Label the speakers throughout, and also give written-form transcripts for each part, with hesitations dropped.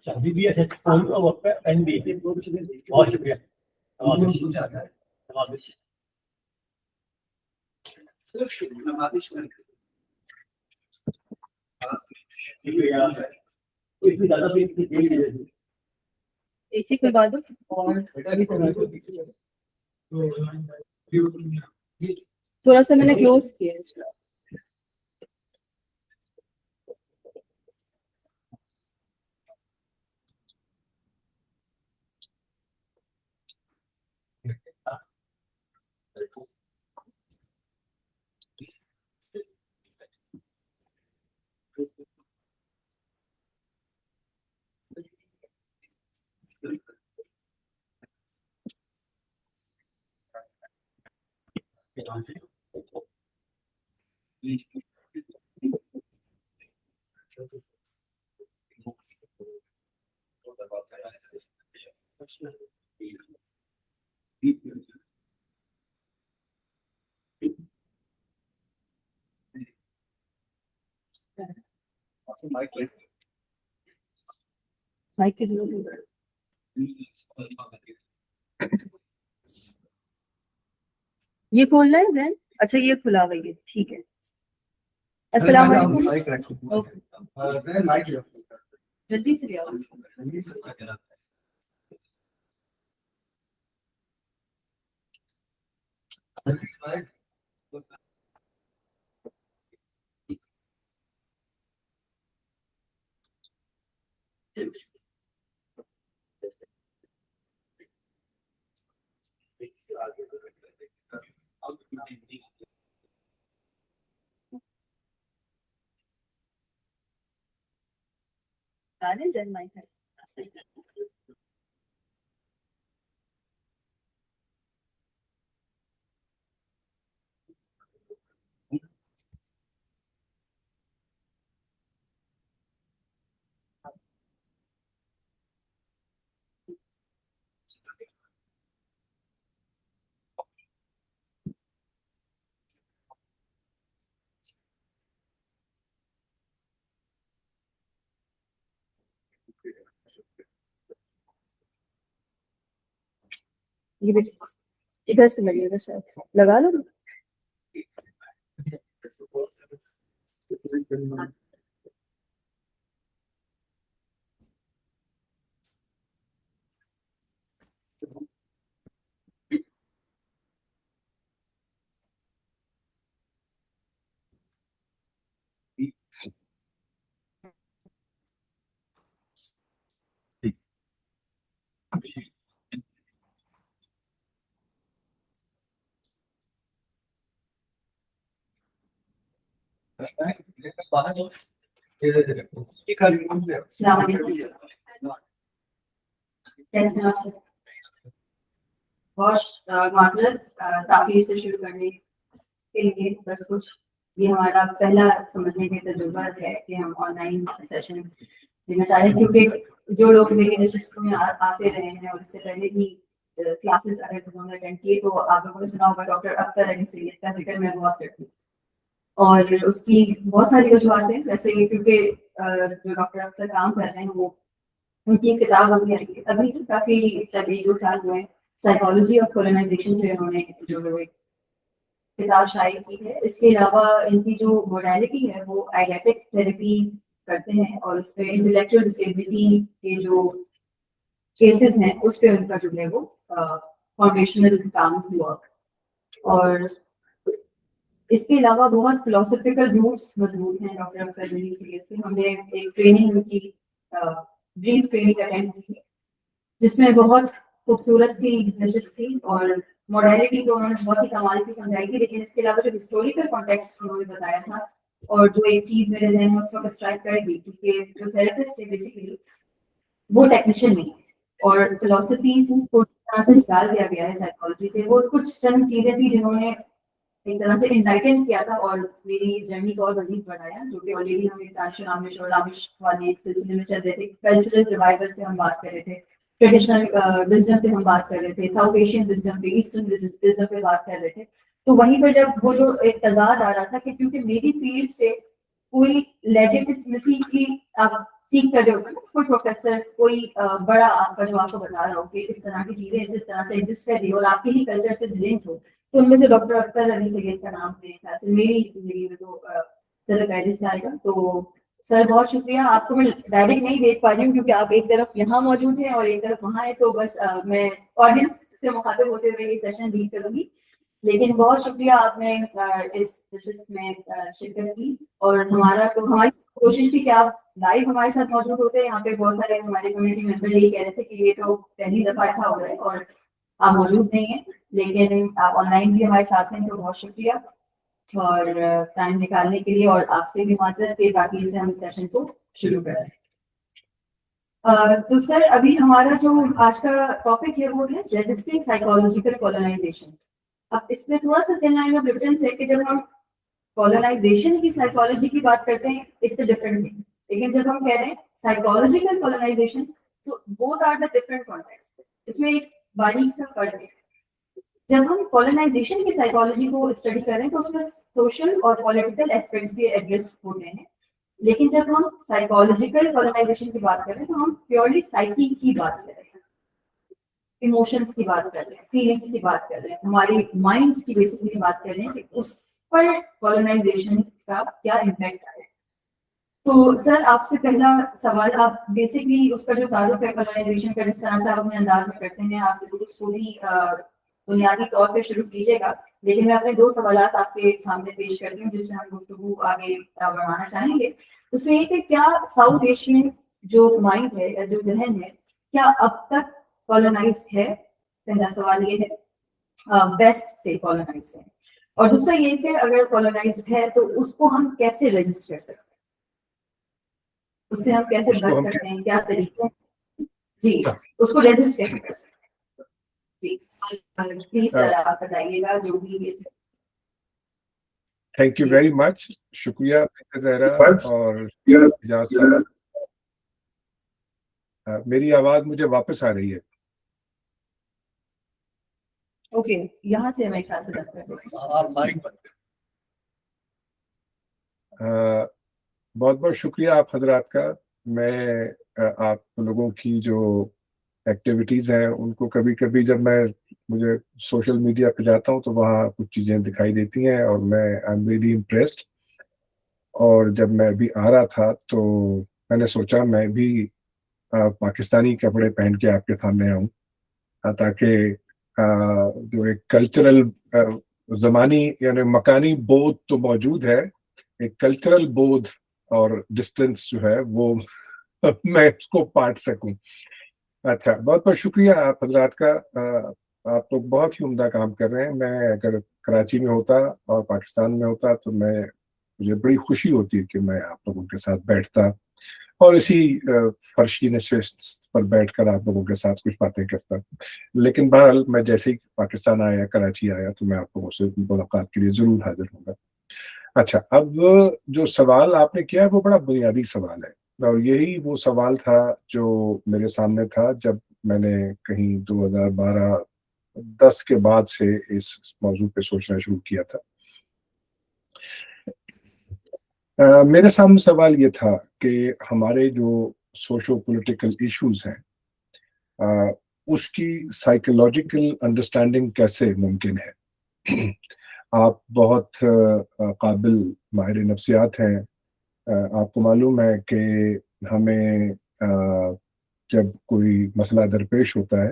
Speaker 1: ابھی بھی ایسے فون کا وقت پہ پین بھی ہے. بہت شکریہ.
Speaker 2: اسی کے بعد تھوڑا سا میں نے کلوز کیا. مائک کی ضرورت نہیں. یہ کھولنا ہے زین. اچھا یہ کھلا ہوا ہے, ٹھیک ہے. السلام علیکم. جلدی سے لے آؤ. زین مائک ہے. یہ بھی ادھر سے لگے گا شاید. لگا لو. السلام علیکم. کیسے ہیں آپ؟ بہت معذرت تاخیر سے شروع کرنے کے لیے. بس کچھ یہ ہمارا پہلا سمجھنے کا تجربہ ہے کہ ہم آن لائن سیشن دینا چاہ رہے ہیں, کیونکہ جو لوگ میری نشستوں میں آتے رہے ہیں اور اس سے پہلے بھی کلاسز اگر انہوں نے اٹینڈ کیے تو آپ لوگوں نے سنا ہوگا ڈاکٹر اختر علی سید کا ذکر میں بہت کرتی ہوں, اور اس کی بہت ساری وجوہات ہیں. ویسے کیونکہ جو ڈاکٹر اختر کام کر رہے ہیں وہ ان کی کتاب ابھی کافی 1-2 سال ہوئے ہیں, سائیکالوجی آف کولونائزیشن سے انہوں نے جو ایک کتاب شائع کی ہے. اس کے علاوہ ان کی جو موڈیلٹی ہے وہ آئیڈیٹک تھراپی کرتے ہیں, اور اس پہ انٹلیکچوئل ڈسیبلٹی کے جو کیسز ہیں اس پہ ان کا جو ہے وہ فاؤنڈیشنل کام ہوا. اور اس کے علاوہ بہت فلاسفیکل روٹس مضبوط ہیں ڈاکٹر اختر علی سید کے. ہم نے ایک ٹریننگ کی بریف ٹریننگ اٹینڈ کی جس میں بہت خوبصورت سی نشست تھی, اور موڈیلٹی تو انہوں نے بہت ہی کمال کی سمجھائی تھی, لیکن اس کے علاوہ جو ہسٹوریکل کانٹیکسٹ انہوں نے بتایا تھا, اور جو ایک چیز میرے ذہن میں اس وقت اسٹرائک کر گئی کیونکہ جو تھراپسٹ ہے بیسیکلی وہ ٹیکنیشین نہیں ہے, اور فلاسفیز کو طرح سے نکال دیا گیا ہے سائیکالوجی سے. وہ کچھ چند چیزیں تھیں جنہوں نے ایک طرح سے انلائٹن کیا تھا اور میری اس جرنی کو اور مزید بڑھایا, جو کہ آلریڈی ہم تانش رامش اور رامش والے ایک سلسلے میں چل رہے تھے. کلچرل ریوائول پہ ہم بات کر رہے تھے, ٹریڈیشنل وزڈم پہ ہم بات کر رہے تھے, ساؤتھ ایشین وزڈم پہ, ایسٹرن وزڈم پہ بات کر رہے تھے. تو وہیں پر جب وہ جو ایک تضاد آ رہا تھا کہ کیونکہ میری فیلڈ سے कोई लेजिटिमेसी की आप सीख कर रहे होते ना, कोई प्रोफेसर कोई बड़ा आपका जो आपको बता रहा हो कि इस तरह की चीजें इस तरह से एग्जिस्ट कर रही हो और आपके ही कल्चर से लिंक हो, तो उनमें से डॉक्टर अख्तर अली सैयद का नाम मेरे ख्याल से मेरी जिंदगी में तो जरा फहरिस्त आएगा। तो सर बहुत शुक्रिया, आपको मैं डायरेक्ट नहीं देख पा रही हूँ क्योंकि आप एक तरफ यहाँ मौजूद हैं और एक तरफ वहाँ है, तो बस मैं ऑडियंस से मुखातिब होते हुए ये सेशन लीड करूंगी। लेकिन बहुत शुक्रिया आपने इस नशिस्त में शिरकत की, और हमारी कोशिश थी कि आप लाइव हमारे साथ मौजूद होते। यहाँ पे बहुत सारे हमारे कम्युनिटी मेंबर यही कह रहे थे कि ये तो पहली दफा ऐसा हो रहा है और आप मौजूद नहीं है, लेकिन आप ऑनलाइन भी हमारे साथ हैं, तो बहुत शुक्रिया और टाइम निकालने के लिए, और आपसे भी माजरत है ताकि इसे हम इस सेशन को शुरू करें। तो सर अभी हमारा जो आज का टॉपिक है वो है रेजिस्टिंग साइकोलॉजिकल कॉलोनाइजेशन। अब इसमें थोड़ा सा थिन लाइन ऑफ डिफरेंस है कि जब हम कॉलोनाइजेशन की साइकोलॉजी की बात करते हैं इट्स अ डिफरेंट थिंग, लेकिन जब हम कह रहे हैं साइकोलॉजिकल कॉलोनाइजेशन तो both are the different context. इसमें एक बारीक सा फर्क है। जब हम कॉलोनाइजेशन की साइकोलॉजी को स्टडी कर रहे हैं तो उसमें सोशल और पॉलिटिकल एस्पेक्ट्स भी एड्रेस होते हैं, लेकिन जब हम साइकोलॉजिकल कॉलोनाइजेशन की बात कर रहे हैं तो हम प्योरली साइकी की बात कर रहे हैं, इमोशंस की बात कर रहे हैं, फीलिंग्स की बात कर रहे हैं, हमारे माइंड्स की बेसिकली बात कर रहे हैं कि उस पर कॉलोनाइजेशन का क्या इम्पैक्ट आया। तो सर आपसे पहला सवाल, आप बेसिकली उसका जो तारुफ है कॉलोनाइजेशन का जिस तरह से आप अपने अंदाज में करते हैं, आपसे तो उसको भी बुनियादी तौर पे शुरू कीजिएगा, लेकिन मैं अपने दो सवालात आपके सामने पेश करती हूँ जिससे हम गुफ्तगू आगे बढ़ाना चाहेंगे। उसमें ये कि क्या साउथ एशियन जो माइंड है या जो जहन है क्या अब तक कॉलोनाइज्ड है? पहला सवाल ये है, वेस्ट से कॉलोनाइज्ड है, और दूसरा ये कि अगर कॉलोनाइज्ड है तो उसको हम कैसे रेजिस्ट कर सकते हैं, उससे हम कैसे बच सकते हैं, क्या तरीके जी उसको रेजिस्ट कैसे कर सकते हैं? जी प्लीज सर आप बताइएगा जो भी।
Speaker 3: थैंक यू वेरी मच, शुक्रिया ज़हरा। और इजाज़त सर, मेरी आवाज मुझे वापस आ रही है?
Speaker 2: ओके यहाँ से मेरे ख्याल से
Speaker 3: बहुत बहुत शुक्रिया आप हजरात का। मैं आप लोगों की जो एक्टिविटीज़ हैं उनको कभी कभी जब मुझे सोशल मीडिया पे जाता हूँ तो वहाँ कुछ चीज़ें दिखाई देती हैं और मैं आई एम रियली इम्प्रेस्ड। और जब मैं अभी आ रहा था तो मैंने सोचा मैं भी पाकिस्तानी कपड़े पहन के आपके सामने आऊँ, ताकि जो एक कल्चरल ज़मानी यानी मकानी बोध तो मौजूद है, एक कल्चरल बोध और डिस्टेंस जो है वो मैं उसको पाट सकूं। अच्छा, बहुत बहुत शुक्रिया आप हजरात का। आप लोग बहुत ही उम्दा काम कर रहे हैं। मैं अगर कराची में होता और पाकिस्तान में होता तो मुझे बड़ी खुशी होती कि मैं आप लोगों के साथ बैठता और इसी फर्शी नशिस्त पर बैठकर आप लोगों के साथ कुछ बातें करता। लेकिन बहरहाल मैं जैसे ही पाकिस्तान आया, कराची आया, तो मैं आप लोगों से मुलाकात के लिए जरूर हाजिर होऊंगा। अच्छा, अब जो सवाल आपने किया है वो बड़ा बुनियादी सवाल है और यही वो सवाल था जो मेरे सामने था जब मैंने कहीं 2012-10 के बाद से इस मौजू पे सोचना शुरू किया था। मेरे सामने सवाल ये था कि हमारे जो सोशो पॉलिटिकल इश्यूज हैं उसकी साइकोलॉजिकल अंडरस्टैंडिंग कैसे मुमकिन है। आप बहुत काबिल माहिर नफ्सियात हैं। आपको मालूम है कि हमें जब कोई मसला दरपेश होता है,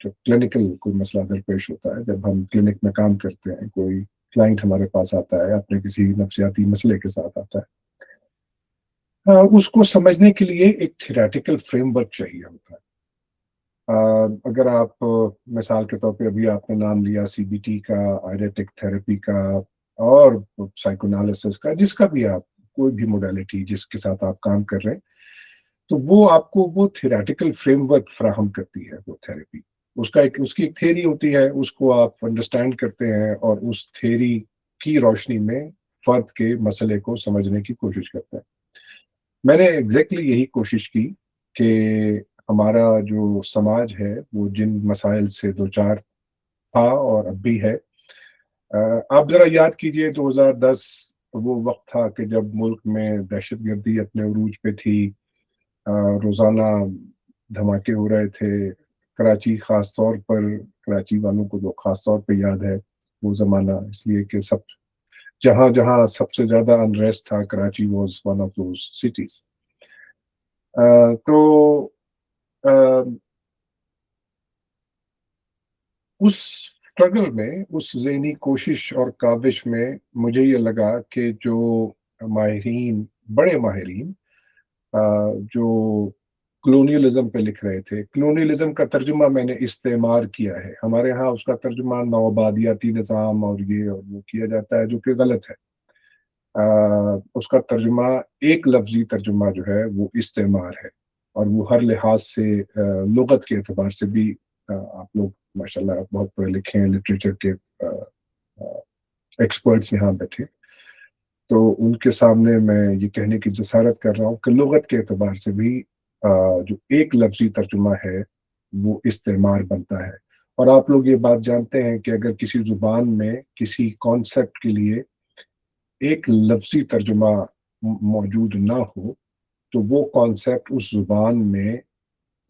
Speaker 3: जब क्लिनिकल कोई मसला दरपेश होता है, जब हम क्लिनिक में काम करते हैं, कोई क्लाइंट हमारे पास आता है अपने किसी नफ्सियाती मसले के साथ आता है, उसको समझने के लिए एक थ्योरेटिकल फ्रेमवर्क चाहिए होता है। अगर आप मिसाल के तौर पे अभी आपने नाम लिया सीबीटी का, आइडेटिक थेरेपी का और साइकोएनालिसिस का, जिसका भी आप कोई भी मोडालिटी जिसके साथ आप काम कर रहे हैं, तो वो आपको वो थ्योरेटिकल फ्रेमवर्क फराहम करती है वो थेरेपी। उसकी एक थ्योरी होती है, उसको आप अंडरस्टैंड करते हैं और उस थ्योरी की रोशनी में फर्द के मसले को समझने की कोशिश करते हैं। मैंने एग्जैक्टली यही कोशिश की कि हमारा जो समाज है वो जिन मसाइल से दो चार था और अब भी है। आप जरा याद कीजिए 2010 वो वक्त था कि जब मुल्क में दहशत गर्दी अपने उरूज पे थी, रोज़ाना धमाके हो रहे थे। कराची खास तौर पर, कराची वालों को तो खास तौर पे याद है वो ज़माना, इसलिए कि सब जहाँ जहाँ सबसे ज़्यादा अनरेस्ट था, Karachi was one of those cities. तो अ, उस स्ट्रगल में, उस ज़हनी कोशिश और काविश में मुझे ये लगा कि जो माहिरीन, बड़े माहिरीन जो कलोनियलिज्म पे लिख रहे थे, कलोनियलिज्म का तर्जुमा मैंने इस्तेमार किया है, हमारे यहाँ उसका तर्जुमा नौआबादियाती निज़ाम और ये और वो किया जाता है, जो कि गलत है। उसका तर्जुमा, एक लफ्जी तर्जुमा जो है वो इस्तेमार है, और वो हर लिहाज से लुगत के एतबार से भी आप लोग माशाल्लाह बहुत पढ़े लिखे हैं, लिटरेचर के एक्सपर्ट्स यहाँ बैठे, तो उनके सामने मैं ये कहने की जसारत कर रहा हूँ कि लुगत के एतबार से भी जो एक लफ्जी तर्जुमा है वो इस्तेमार बनता है। और आप लोग ये बात जानते हैं कि अगर किसी जुबान में किसी कॉन्सेप्ट के लिए एक लफ्जी तर्जुमा मौजूद ना हो तो वो कॉन्सेप्ट उस जुबान में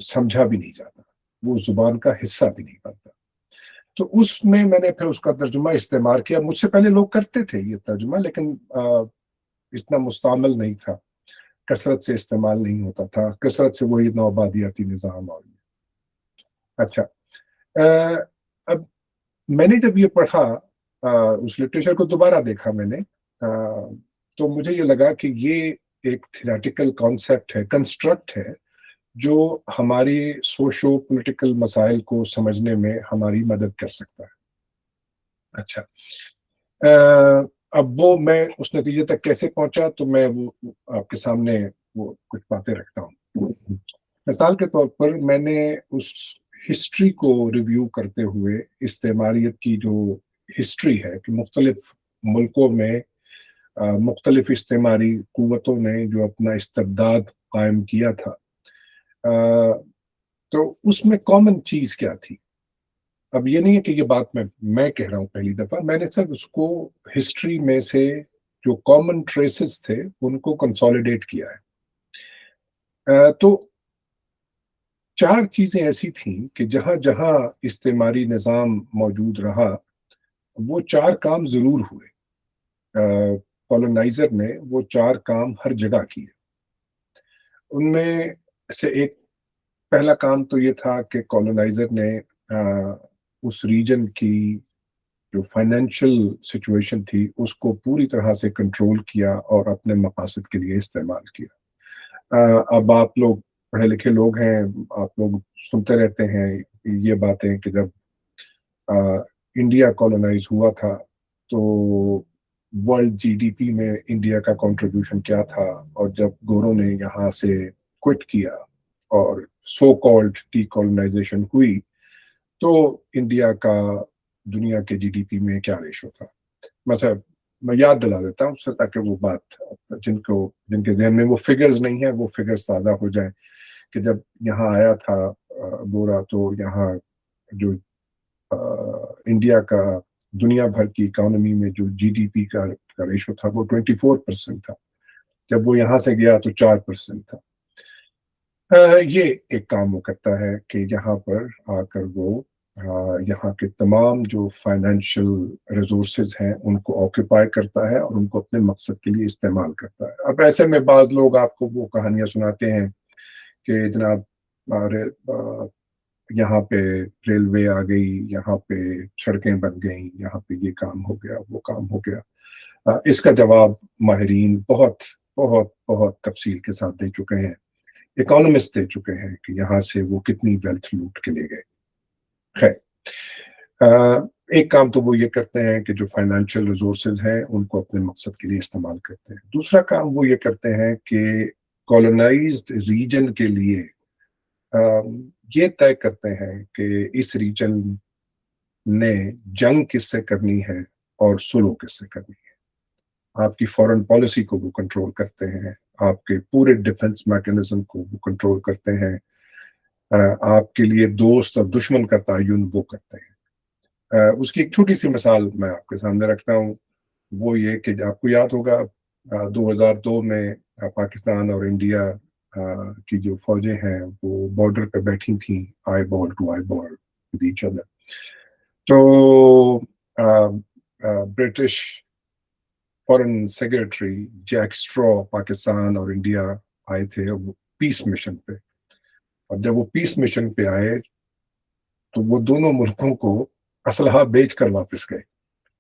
Speaker 3: समझा भी नहीं जाता, वो जुबान का हिस्सा भी नहीं बनता। तो उसमें मैंने फिर उसका तर्जुमा इस्तेमाल किया। मुझसे पहले लोग करते थे ये तर्जुमा, लेकिन इतना मुस्तअमल नहीं था, कसरत से इस्तेमाल नहीं होता था, कसरत से वही नौआबादियाती निज़ाम। और अच्छा, अब मैंने जब ये पढ़ा, उस लिटरेचर को दोबारा देखा मैंने, तो मुझे ये लगा कि ये एक थियोरेटिकल कॉन्सेप्ट है, कंस्ट्रक्ट है, जो हमारी सोशो पॉलिटिकल मसाइल को समझने में हमारी मदद कर सकता है। अच्छा, अब वो मैं उस नतीजे तक कैसे पहुंचा, तो मैं वो आपके सामने वो कुछ बातें रखता हूँ। मिसाल के तौर पर मैंने उस हिस्ट्री को रिव्यू करते हुए इस्तेमारियत की जो हिस्ट्री है कि मुख्तलिफ मुल्कों में मुख्तलिफ इस्तेमारी कुव्वतों ने जो अपना इस्तिबदाद कायम किया था, तो उसमें कॉमन चीज क्या थी। अब ये नहीं है कि ये बात मैं कह रहा हूँ पहली दफा, मैंने सिर्फ उसको हिस्ट्री में से जो कॉमन ट्रेसेस थे उनको कंसोलिडेट किया है। तो चार चीजें ऐसी थी कि जहां जहां इस्तेमारी निज़ाम मौजूद रहा वो चार काम जरूर हुए। कॉलोनाइजर ने वो चार काम हर जगह किए। उनमें से एक, पहला काम तो ये था कि कॉलोनाइजर ने उस रीजन की जो फाइनेंशियल सिचुएशन थी उसको पूरी तरह से कंट्रोल किया और अपने मकासद के लिए इस्तेमाल किया। अब आप लोग पढ़े लिखे लोग हैं, आप लोग सुनते रहते हैं ये बातें कि जब इंडिया कॉलोनाइज हुआ था तो वर्ल्ड जीडीपी में इंडिया का कंट्रीब्यूशन क्या था, और जब गोरों ने यहाँ से क्विट किया और सो कॉल्ड डीकोलोनाइजेशन हुई तो इंडिया का दुनिया के जीडीपी में क्या रेशो था। मतलब मैं याद दिला देता हूँ उससे, ताकि वो बात जिनके ध्यान में वो फिगर्स नहीं है वो फिगर्स ताज़ा हो जाए कि जब यहाँ आया था गोरा तो यहाँ जो इंडिया का दुनिया भर की इकोनॉमी में जो जीडीपी का रेशो था वो 24% था, जब वो यहाँ से गया तो 4% था। ये एक काम वो करता है कि यहाँ पर आकर वो यहाँ के तमाम जो फाइनेंशियल रिसोर्सेज हैं उनको ऑक्यूपाई करता है और उनको अपने मकसद के लिए इस्तेमाल करता है। अब ऐसे में बाज लोग आपको वो कहानियां सुनाते हैं कि जनाब यहाँ पे रेलवे आ गई, यहाँ पे सड़कें बन गई, यहाँ पे ये काम हो गया, वो काम हो गया। इसका जवाब माहिरीन बहुत बहुत बहुत तफसील के साथ दे चुके हैं, इकोनॉमिस्ट दे चुके हैं कि यहाँ से वो कितनी वेल्थ लूट के ले गए। खैर, एक काम तो वो ये करते हैं कि जो फाइनेंशियल रिसोर्सेज हैं उनको अपने मकसद के लिए इस्तेमाल करते हैं। दूसरा काम वो ये करते हैं कि कॉलोनाइज्ड रीजन के लिए ये तय करते हैं कि इस रीजन ने जंग किससे करनी है और सुलह किससे करनी है। आपकी फॉरेन पॉलिसी को वो कंट्रोल करते हैं, आपके पूरे डिफेंस मैकेनिज्म को वो कंट्रोल करते हैं, आपके लिए दोस्त और दुश्मन का तयन वो करते हैं। उसकी एक छोटी सी मिसाल मैं आपके सामने रखता हूँ वो ये कि आप को याद होगा 2002 में पाकिस्तान और इंडिया की जो फौजें हैं वो बॉर्डर पे बैठी थी, eye ball to eye ball with each other. तो British foreign secretary Jack Straw Pakistan और इंडिया आए थे पीस मिशन पे, और जब वो पीस मिशन पे आए तो वो दोनों मुल्कों को असलहा बेच कर वापस गए।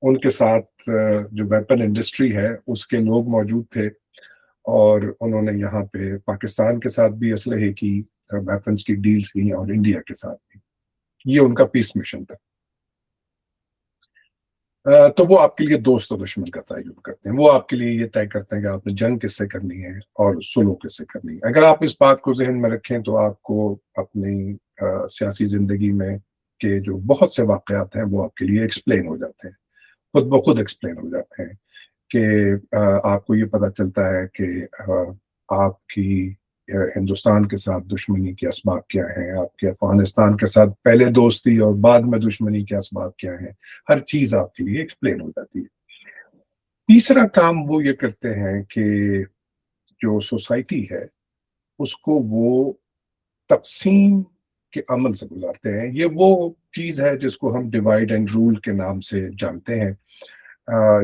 Speaker 3: उनके साथ जो वेपन इंडस्ट्री है उसके लोग मौजूद थे, और उन्होंने यहाँ पे पाकिस्तान के साथ भी असलहे की वेपन्स की डील्स की और इंडिया के साथ भी। ये उनका पीस मिशन था। तो वो आपके लिए दोस्त और दुश्मन का तयन करते हैं, वो आपके लिए ये तय करते हैं कि आपने जंग किससे करनी है और सुलह किससे करनी है। अगर आप इस बात को जहन में रखें तो आपको अपनी सियासी जिंदगी में के जो बहुत से वाकयात हैं वो आपके लिए एक्सप्लेन हो जाते हैं, खुद ब खुद एक्सप्लेन हो जाते हैं कि आपको ये पता चलता है कि आपकी हिंदुस्तान के साथ दुश्मनी के असबाब क्या हैं, आपके अफगानिस्तान के साथ पहले दोस्ती और बाद में दुश्मनी के असबाब क्या हैं। हर चीज आपके लिए एक्सप्लेन हो जाती है। तीसरा काम वो ये करते हैं कि जो सोसाइटी है उसको वो तकसीम के अमल से गुजारते हैं। ये वो चीज है जिसको हम डिवाइड एंड रूल के नाम से जानते हैं।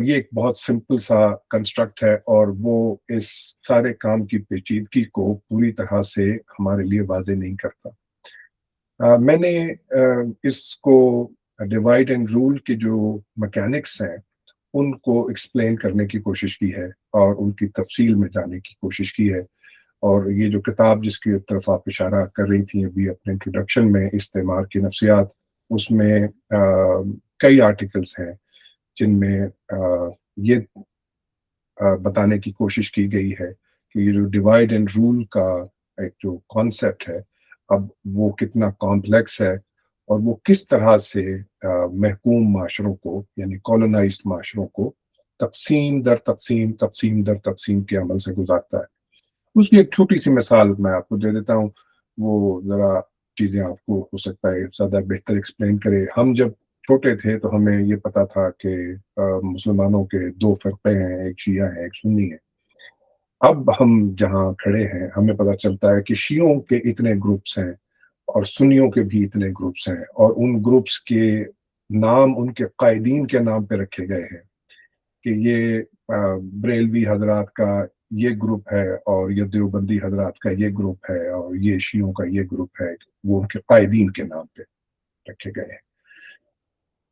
Speaker 3: ये एक बहुत सिंपल सा कंस्ट्रक्ट है और वो इस सारे काम की पेचीदगी को पूरी तरह से हमारे लिए वाजे नहीं करता। मैंने इसको डिवाइड एंड रूल के जो मैकेनिक्स हैं उनको एक्सप्लेन करने की कोशिश की है और उनकी तफसील में जाने की कोशिश की है। और ये जो किताब जिसकी तरफ आप इशारा कर रही थी अभी अपने इंट्रोडक्शन में, इस्तेमार की नफ्सियात, उसमें कई आर्टिकल्स हैं जिनमें ये बताने की कोशिश की गई है कि ये जो डिवाइड एंड रूल का एक जो कॉन्सेप्ट है अब वो कितना कॉम्प्लेक्स है और वो किस तरह से महकूम माशरों को यानी कॉलोनाइज्ड माशरों को तकसीम दर तकसीम तकसीम दर तकसीम के अमल से गुजारता है। उसकी एक छोटी सी मिसाल मैं आपको दे देता हूँ, वो जरा चीजें आपको हो सकता है ज्यादा बेहतर एक्सप्लेन करे। हम जब छोटे थे तो हमें ये पता था कि मुसलमानों के दो फिरके हैं, एक शिया है एक सुन्नी है। अब हम जहाँ खड़े हैं हमें पता चलता है कि शियों के इतने ग्रुप्स हैं और सुन्नियों के भी इतने ग्रुप्स हैं, और उन ग्रुप्स के नाम उनके कायदीन के नाम पे रखे गए हैं कि ये बरेलवी हजरात का ये ग्रुप है और ये देवबंदी हजरात का ये ग्रुप है और ये शियों का ये ग्रुप है, वो उनके कायदीन के नाम पे रखे गए हैं।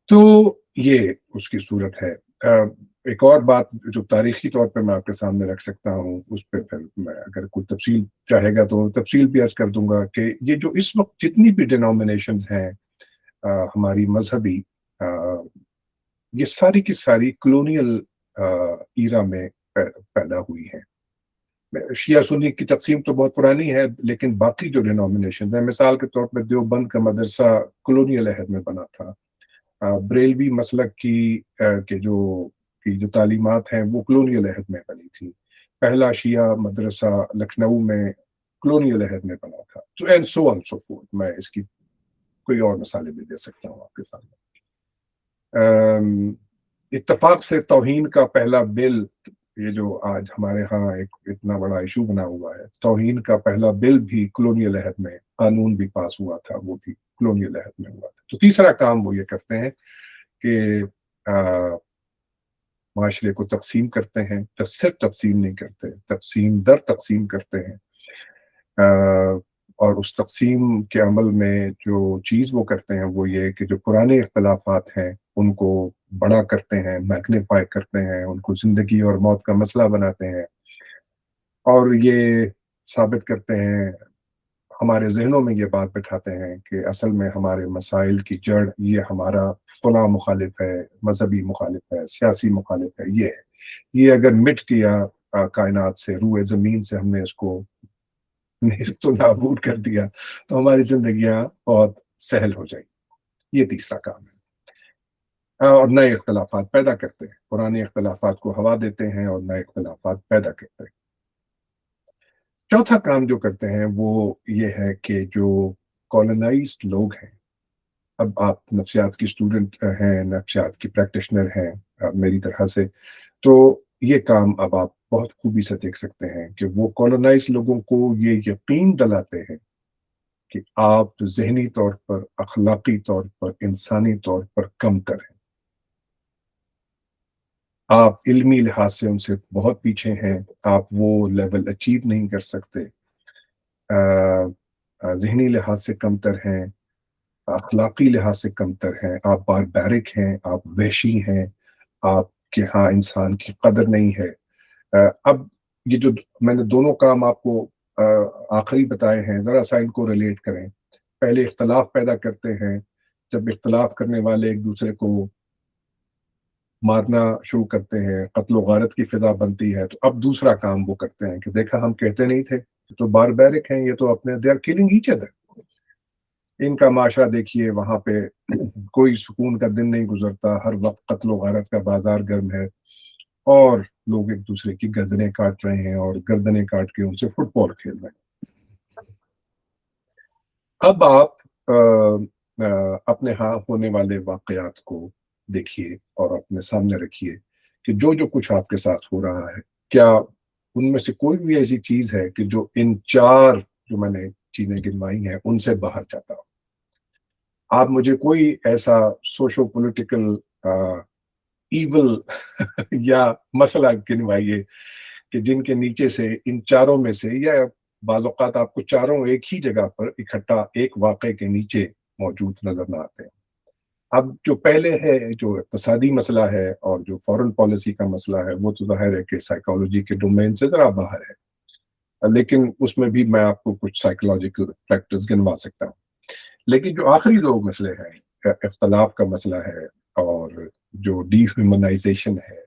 Speaker 3: तो ये उसकी सूरत है। एक और बात जो तारीखी तौर पे मैं आपके सामने रख सकता हूँ, उस पर फिर मैं अगर कोई तफसील चाहेगा तो तफसील भी अर्ज कर दूंगा कि ये जो इस वक्त जितनी भी डिनोमिनेशंस हैं हमारी मजहबी, ये सारी की सारी कलोनियल ईरा में पैदा हुई हैं। शिया सुन्नी की तकसीम तो बहुत पुरानी है, लेकिन बाकी जो डिनोमिनेशन है, मिसाल के तौर पर देवबंद का मदरसा कलोनियल अहद में बना था। बरेलवी मसलक की जो तालीमात हैं वो कलोनियल अहद में बनी थी। पहला शिया मदरसा लखनऊ में कलोनियल अहद में बना था। तो and so on so fourth, मैं इसकी कोई और मिसालें भी दे सकता हूँ आपके सामने। इत्तफाक से तौहीन का पहला बिल, ये जो आज हमारे यहाँ एक इतना बड़ा इशू बना हुआ है, तौहीन का पहला बिल भी कलोनियल अहद में, कानून भी पास हुआ था, वो भी कलोनियल अहद में हुआ था। तो तीसरा काम वो ये करते हैं कि माशरे को तकसीम करते हैं, तो सिर्फ तकसीम नहीं करते, तकसीम दर तकसीम करते हैं। और उस तकसीम के अमल में जो चीज़ वो करते हैं वो ये कि जो पुराने इख्तलाफात हैं उनको बड़ा करते हैं, मैग्नीफाई करते हैं, उनको ज़िंदगी और मौत का मसला बनाते हैं और ये साबित करते हैं, हमारे जहनों में ये बात बिठाते हैं कि असल में हमारे मसाइल की जड़ ये हमारा फला मुखालिफ है, मजहबी मुखालिफ है, सियासी मुखालिफ है। ये अगर मिट गया कायनात से, रूए ज़मीन से हमने इसको तो नाबूद कर दिया तो हमारी जिंदगियां बहुत सहल हो जाएगी। ये तीसरा काम है। और नए इख्तलाफात पैदा करते हैं, पुराने इख्तलाफात को हवा देते हैं और नए इख्तलाफात पैदा करते हैं। चौथा काम जो करते हैं वो ये है कि जो कॉलोनाइज्ड लोग हैं اب آپ نفسیات کی اسٹوڈنٹ ہیں, نفسیات کی پریکٹیشنر ہیں میری طرح سے, تو یہ کام اب آپ بہت خوبی سے دیکھ سکتے ہیں کہ وہ کالونائز لوگوں کو یہ یقین دلاتے ہیں کہ آپ ذہنی طور پر, اخلاقی طور پر, انسانی طور پر کمتر ہیں. آپ علمی لحاظ سے ان سے بہت پیچھے ہیں, آپ وہ لیول اچیو نہیں کر سکتے, ذہنی لحاظ سے کمتر ہیں, اخلاقی لحاظ سے کمتر ہیں, آپ باربیرک ہیں, آپ وحشی ہیں, آپ کے ہاں انسان کی قدر نہیں ہے. اب یہ جو میں نے دونوں کام آپ کو آخری بتائے ہیں, ذرا سا ان کو ریلیٹ کریں. پہلے اختلاف پیدا کرتے ہیں, جب اختلاف کرنے والے ایک دوسرے کو مارنا شروع کرتے ہیں, قتل و غارت کی فضا بنتی ہے, تو اب دوسرا کام وہ کرتے ہیں کہ دیکھا ہم کہتے نہیں تھے, تو باربیرک ہیں یہ, تو اپنے they are killing each other. ان کا معاشرہ دیکھیے, وہاں پہ کوئی سکون کا دن نہیں گزرتا, ہر وقت قتل و غارت کا بازار گرم ہے, اور لوگ ایک دوسرے کی گردنیں کاٹ رہے ہیں اور گردنیں کاٹ کے ان سے فٹ بال کھیل رہے ہیں. اب آپ اپنے ہاں ہونے والے واقعات کو دیکھیے اور اپنے سامنے رکھیے کہ جو جو کچھ آپ کے ساتھ ہو رہا ہے, کیا ان میں سے کوئی بھی ایسی چیز ہے کہ جو ان 4 جو میں نے چیزیں گنوائی ہیں ان سے باہر جاتا ہو؟ آپ مجھے کوئی ایسا سوشو پولیٹیکل ایول یا مسئلہ گنوائیے کہ جن کے نیچے سے ان 4 میں سے, یا بعض اوقات آپ کو 4 ایک ہی جگہ پر اکٹھا ایک واقعے کے نیچے موجود نظر نہ آتے ہیں. اب جو پہلے ہے, جو اقتصادی مسئلہ ہے اور جو فورن پالیسی کا مسئلہ ہے, وہ تو ظاہر ہے کہ سائیکالوجی کے ڈومین سے ذرا باہر ہے, لیکن اس میں بھی میں آپ کو کچھ سائیکولوجیکل فیکٹرز گنوا سکتا ہوں. لیکن جو آخری 2 مسئلے ہیں, اختلاف کا مسئلہ ہے اور جو ڈی ہیومنائزیشن ہے,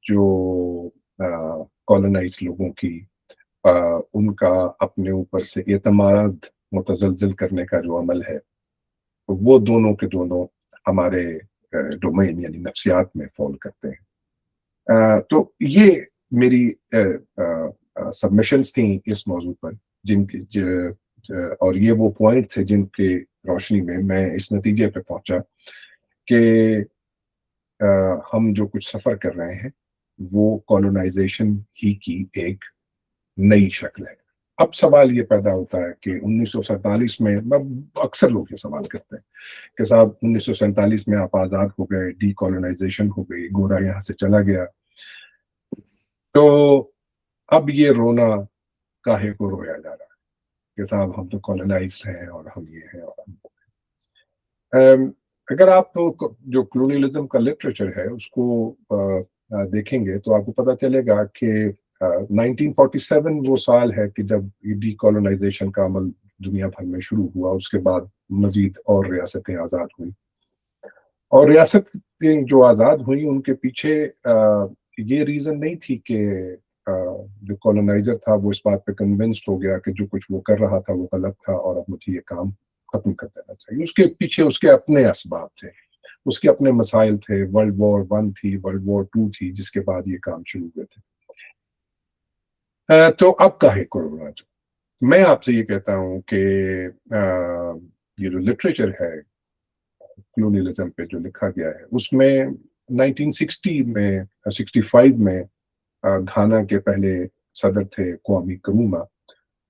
Speaker 3: جو کالونائز لوگوں کی ان کا اپنے اوپر سے اعتماد متزلزل کرنے کا جو عمل ہے, وہ دونوں کے دونوں ہمارے ڈومین یعنی نفسیات میں فال کرتے ہیں. تو یہ میری سبمیشنز تھیں اس موضوع پر, جن کی اور یہ وہ پوائنٹ تھے جن کے روشنی میں میں اس نتیجے پہ پہنچا کہ ہم جو کچھ سفر کر رہے ہیں وہ کالونائزیشن ہی کی ایک نئی شکل ہے. اب سوال یہ پیدا ہوتا ہے کہ 1947 میں, اکثر لوگ یہ سوال کرتے ہیں کہ صاحب 1947 میں آپ آزاد ہو گئے, ڈی کالونائزیشن ہو گئی, گورا یہاں سے چلا گیا, تو اب یہ رونا کاہے کو رویا جا رہا ہے کہ صاحب ہم تو کالونائزڈ ہیں اور ہم یہ ہیں اور ہم وہ ہیں. اگر آپ جو کلونیلزم کا لٹریچر ہے اس کو دیکھیں گے تو آپ کو پتہ چلے گا کہ 1947 وہ سال ہے کہ جب ڈی کالونائزیشن کا عمل دنیا بھر میں شروع ہوا. اس کے بعد مزید اور ریاستیں آزاد ہوئیں, اور ریاستیں جو آزاد ہوئیں ان کے پیچھے یہ ریزن نہیں تھی کہ جو کالونائزر تھا وہ اس بات پہ کنونسڈ ہو گیا کہ جو کچھ وہ کر رہا تھا وہ غلط تھا اور اب مجھے یہ کام ختم کر دینا چاہیے. اس کے پیچھے اس کے اپنے اسباب تھے, اس کے اپنے مسائل تھے. ورلڈ وار 1 تھی, ورلڈ وار 2 تھی, جس کے بعد یہ کام شروع ہوئے تھے. تو اب کاہے کو رونا چاہیے؟ میں آپ سے یہ کہتا ہوں کہ یہ جو لٹریچر ہے کلونیلزم پہ جو لکھا گیا ہے اس میں 1960 میں 65 میں گھانا کے پہلے صدر تھے قوامی کرما,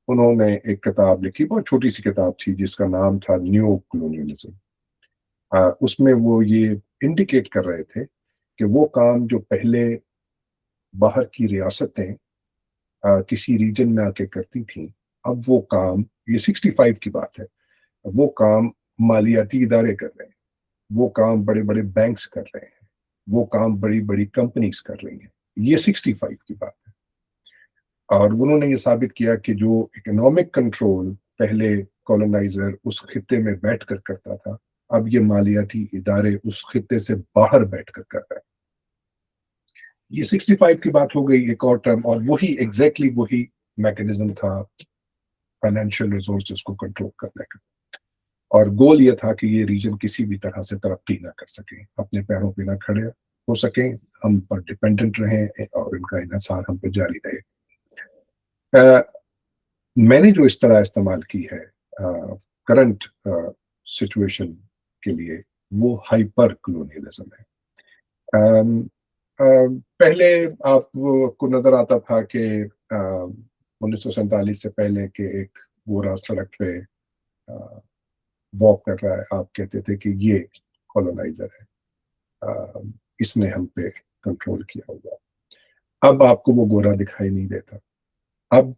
Speaker 3: انہوں نے ایک کتاب لکھی, بہت چھوٹی سی کتاب تھی جس کا نام تھا نیو کلونیلزم. اس میں وہ یہ انڈیکیٹ کر رہے تھے کہ وہ کام جو پہلے باہر کی ریاستیں کسی ریجن میں آ کے کرتی تھیں, اب وہ کام, یہ 65 کی بات ہے, وہ کام مالیاتی ادارے کر رہے ہیں, وہ کام بڑے بڑے بینکس کر رہے ہیں, وہ کام بڑی بڑی کمپنیز کر رہی ہیں. یہ 65 کی بات ہے. اور انہوں نے یہ ثابت کیا کہ جو اکنامک کنٹرول پہلے کالونائزر اس خطے میں بیٹھ کر کرتا تھا, اب یہ مالیاتی ادارے اس خطے سے باہر بیٹھ کر کر رہے ہیں. یہ 65 کی بات ہو گئی. ایک اور ٹرم, اور وہی ایگزیکٹلی وہی میکنزم تھا فائنینشیل ریسورسز کو کنٹرول کرنے کا, اور گول یہ تھا کہ یہ ریجن کسی بھی طرح سے ترقی نہ کر سکیں, اپنے پیروں پہ نہ کھڑے ہو سکیں, ہم پر ڈیپینڈنٹ رہیں اور ان کا انحصار ہم پہ جاری رہے. میں نے جو اس طرح استعمال کی ہے کرنٹ سچویشن के लिए वो हाइपर कॉलोनियलिज्म है। पहले आपको नजर आता था कि 1947 से पहले के एक गोरा सड़क पे वॉक कर रहा है, आप कहते थे कि ये कॉलोनाइजर है, इसने हम पे कंट्रोल किया हुआ। अब आपको वो गोरा दिखाई नहीं देता। अब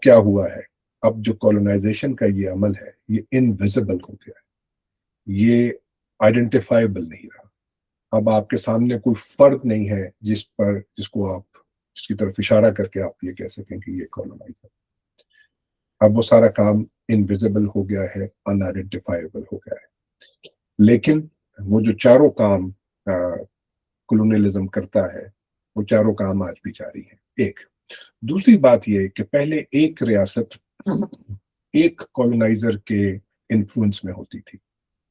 Speaker 3: क्या हुआ है, अब जो कॉलोनाइजेशन का ये अमल है ये इनविजिबल हो गया है, ये आइडेंटिफाइबल नहीं रहा। अब आपके सामने कोई फर्द नहीं है जिसकी तरफ इशारा करके आप ये कह सकें कि ये कॉलोनाइजर। अब वो सारा काम इनविजिबल हो गया है, अनआइडेंटिफाइबल हो गया है। लेकिन वो जो चारों काम कॉलोनियलिज्म करता है वो चारों काम आज भी जारी है। एक दूसरी बात ये कि पहले एक रियासत एक कॉलोनाइजर के इन्फ्लुएंस में होती थी,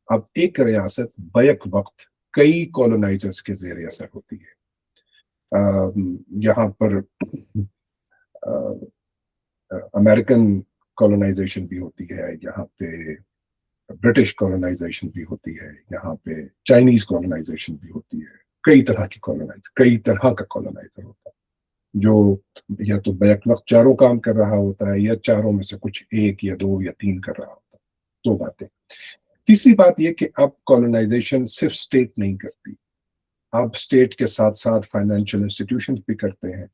Speaker 3: अब एक रियासत बैक वक्त कई कॉलोनाइजर्स के ज़ेर असर होती है। यहाँ पर अमेरिकन कॉलोनाइजेशन भी होती है, यहाँ पे ब्रिटिश कॉलोनाइजेशन भी होती है, यहाँ पे चाइनीज कॉलोनाइजेशन भी होती है। कई तरह का कॉलोनाइजर होता है जो या तो बैक वक्त चारों काम कर रहा होता है या चारों में से कुछ एक या दो या तीन कर रहा होता है। दो बातें। तीसरी बात यह कि अब कॉलोनाइजेशन सिर्फ स्टेट नहीं करती, अब स्टेट के साथ साथ फाइनेंशियल इंस्टीट्यूशंस भी करते हैं,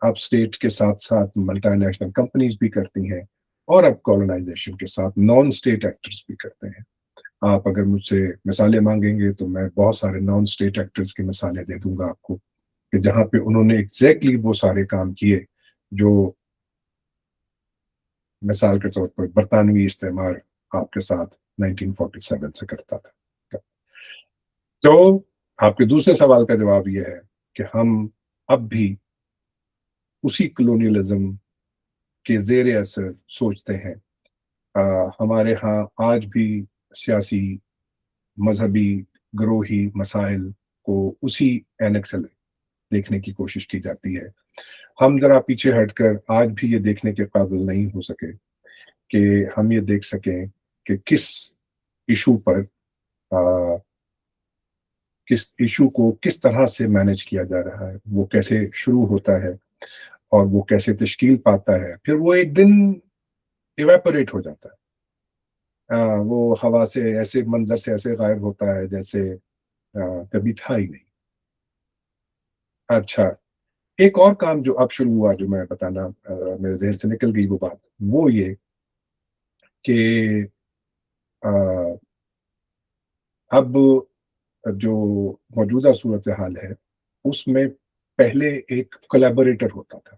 Speaker 3: अब स्टेट के साथ साथ मल्टीनेशनल कंपनीज भी करती हैं, और अब कॉलोनाइजेशन के साथ नॉन स्टेट एक्टर्स भी करते हैं। आप अगर मुझसे मिसालें मांगेंगे तो मैं बहुत सारे नॉन स्टेट एक्टर्स की मिसालें दे दूंगा आपको कि जहां पे उन्होंने एग्जैक्टली वो सारे काम किए जो मिसाल के तौर पर बरतानवी इस्तेमार आपके साथ 1947 से करता था। तो आपके दूसरे सवाल का जवाब यह है कि हम अब भी उसी कॉलोनियलिज्म के ज़ेर असर सोचते हैं। हमारे यहाँ आज भी सियासी मजहबी ग्रोही मसाइल को उसी ऐनक से देखने की कोशिश की जाती है। हम जरा पीछे हटकर आज भी ये देखने के काबिल नहीं हो सके कि हम ये देख सकें कि किस इशू को किस तरह से मैनेज किया जा रहा है, वो कैसे शुरू होता है और वो कैसे तश्कील पाता है, फिर वो एक दिन इवेपोरेट हो जाता है। वो हवा से ऐसे मंजर से ऐसे गायब होता है जैसे कभी था ही नहीं। अच्छा, एक और काम जो अब शुरू हुआ जो मैं बताना मेरे जहन से निकल गई वो बात, वो ये कि अब जो मौजूदा सूरत हाल है उसमें पहले एक कोलैबोरेटर होता था।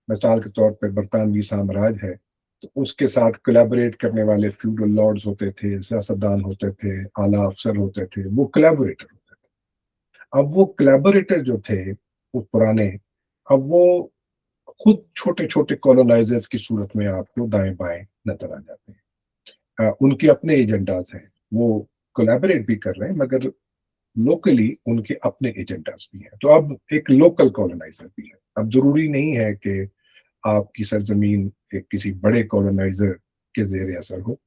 Speaker 3: मिसाल के तौर पर बरतानवी साम्राज्य है तो उसके साथ कोलैबोरेट करने वाले फ्यूडल लॉर्ड्स होते थे, सियासतदान होते थे, आला अफसर होते थे, वो कोलैबोरेटर होते थे। अब वो कोलैबोरेटर जो थे वो पुराने, अब वो खुद छोटे छोटे कॉलोनाइजर्स की सूरत में आपको दाएं बाएं नजर आ जाते हैं। उनके अपने एजेंडाज हैं, वो कोलैबोरेट भी कर रहे हैं मगर लोकली उनके अपने एजेंडाज भी हैं। तो अब एक लोकल कॉलोनाइजर भी है। अब जरूरी नहीं है कि आपकी सरजमीन एक किसी बड़े कॉलोनाइजर के जेर असर हो।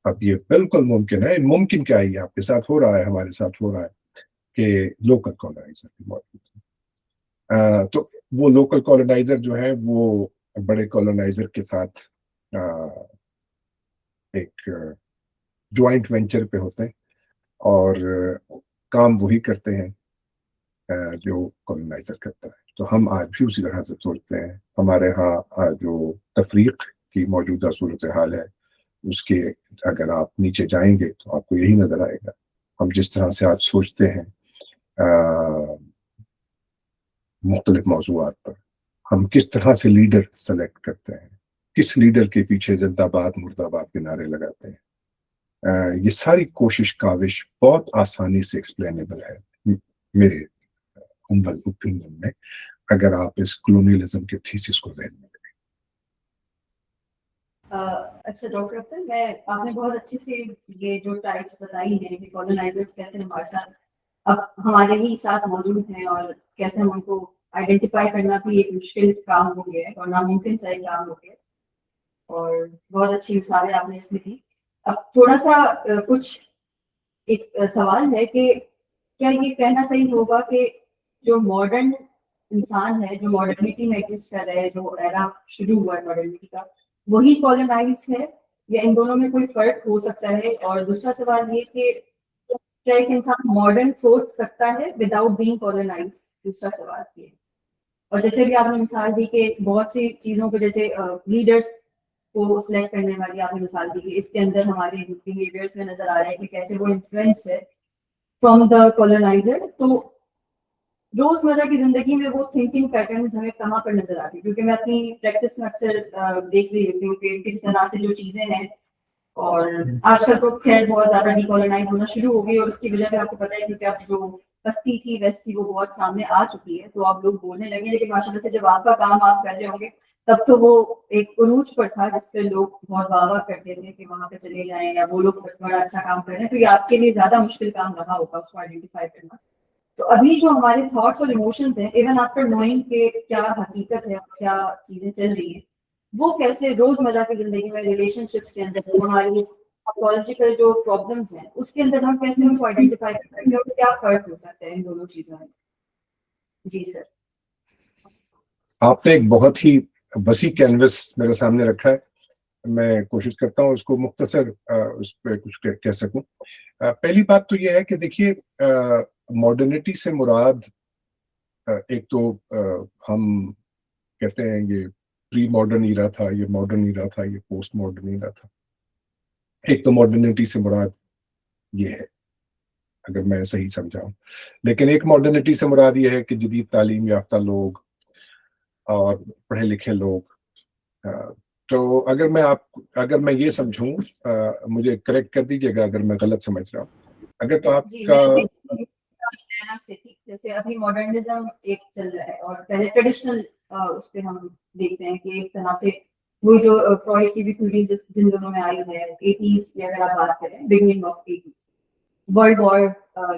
Speaker 3: अब ये बिल्कुल मुमकिन है, मुमकिन क्या है, ये आपके साथ हो रहा है, हमारे साथ हो रहा है कि लोकल कॉलोनाइजर भी मौजूद है। तो वो लोकल कॉलोनाइजर जो है वो बड़े कॉलोनाइजर के साथ एक ज्वाइंट वेंचर पे होते हैं और काम वही करते हैं जो कॉलोनाइजर करता है। तो हम आज भी उसी तरह से सोचते हैं। हमारे यहाँ जो तफरीक की मौजूदा सूरत हाल है उसके अगर आप नीचे जाएंगे तो आपको यही नजर आएगा। हम जिस तरह से आज सोचते हैं मुख्तलिफ मौज़ूआत पर, हम किस तरह से लीडर सेलेक्ट करते हैं, किस लीडर के पीछे जिंदाबाद मुर्दाबाद के नारे लगाते हैं, ये सारी कोशिश काविश बहुत आसानी से एक्सप्लेनेबल है मेरे हम्बल ओपिनियन में, अगर आप इस कॉलोनियलिज्म के थीसिस को ध्यान में रखें।
Speaker 2: अच्छा डॉक्टर अख्तर, आपने बहुत अच्छे से ये जो टाइप्स बताई हैं कि कॉलोनाइजर्स कैसे हमारे साथ अब हमारे ही साथ मौजूद हैं और कैसे हम उनको आइडेंटिफाई करना भी एक मुश्किल काम हो गया है और नामुमकिन सा एक काम हो गया है, और बहुत अच्छी मिसालें आपने इसमें दी। अब थोड़ा सा कुछ ایک سوال ہے کہ کیا یہ کہنا صحیح ہوگا کہ جو ماڈرن انسان ہے، جو ماڈرنٹی میں ایگزسٹ کر رہا ہے، جو ایرا شروع ہوا ہے ماڈرنٹی کا، وہی کالونائز ہے، یا ان دونوں میں کوئی فرق ہو سکتا ہے؟ اور دوسرا سوال یہ کہ کیا ایک انسان ماڈرن سوچ سکتا ہے وداؤٹ بینگ کالونائز؟ دوسرا سوال یہ. اور جیسے بھی آپ نے مثال دی کہ بہت سی چیزوں پہ جیسے لیڈرس کو سلیکٹ کرنے والی آپ نے مثال دی کہ اس کے اندر ہمارے بہیویئرس میں نظر آ رہا ہے کہ کیسے وہ انفلوئنس ہے فرام دا کالونائزر. تو روزمرہ کی زندگی میں وہ تھنکنگ پیٹرنز ہمیں کہاں پر نظر آتی ہے؟ کیونکہ میں اپنی پریکٹس میں اکثر دیکھ رہی ہوتی ہوں کہ کس طرح سے جو چیزیں ہیں، اور آج کل تو خیر بہت زیادہ ڈی کالونائز ہونا شروع ہو گئی، اور اس کی وجہ بھی آپ کو پتہ ہے کیونکہ اب جو بستی تھی ویسٹ کی وہ بہت سامنے آ چکی ہے، تو آپ لوگ بولنے لگے. لیکن ماشاء اللہ سے جب آپ کا کام آپ کر رہے ہوں گے تب تو وہ ایک عروج پر تھا جس پہ لوگ بہت واہ واہ کرتے تھے کہ وہاں پہ چلے جائیں یا وہ لوگ بڑا اچھا کام کر رہے ہیں. تو یہ آپ کے لیے زیادہ مشکل کام رہا ہوگا اس کو آئیڈینٹیفائی کرنا. تو ابھی جو ہمارے تھاٹس اور ایموشنز ہیں، ایون آفٹر نوئنگ کہ کیا حقیقت ہے اور کیا چیزیں چل رہی ہیں، وہ کیسے روزمرہ کی زندگی میں ریلیشن شپس کے اندر ہماری سائیکولوجیکل جو پرابلمس ہیں اس کے اندر ہم کیسے ان کو آئیڈینٹیفائی کریں گے اور کیا فرق ہو سکتا ہے ان دونوں چیزوں میں؟ جی سر.
Speaker 3: آپ نے ایک بہت ہی وسیع کینوس میرے سامنے رکھا ہے. میں کوشش کرتا ہوں اس کو مختصر اس پہ کچھ کہہ سکوں. پہلی بات تو یہ ہے کہ دیکھیے ماڈرنٹی سے مراد ایک تو ہم کہتے ہیں یہ پری ماڈرن ایرا تھا، یہ ماڈرن ایرا تھا، یہ پوسٹ ماڈرن ایرا تھا. ایک تو ماڈرنٹی سے مراد یہ ہے اگر میں صحیح سمجھاؤں. لیکن ایک ماڈرنٹی سے مراد یہ ہے کہ جدید تعلیم یافتہ لوگ اور پڑھے لکھے لوگ. تو اگر میں یہ سمجھوں، مجھے کریکٹ کر دیجیے گا اگر میں غلط سمجھ رہا ہوں. اگر تو آپ کا
Speaker 2: جیسے ابھی ماڈرنزم ایک چل رہا ہے اور پہلے ٹریڈیشنل اس پہ ہم دیکھتے ہیں کہ ایک طرح سے وہی جو فرائڈ کی بھی تھیوریز جن دونوں میں آئی ہے 80s کی اگر آپ بات کریں، beginning of 80s world war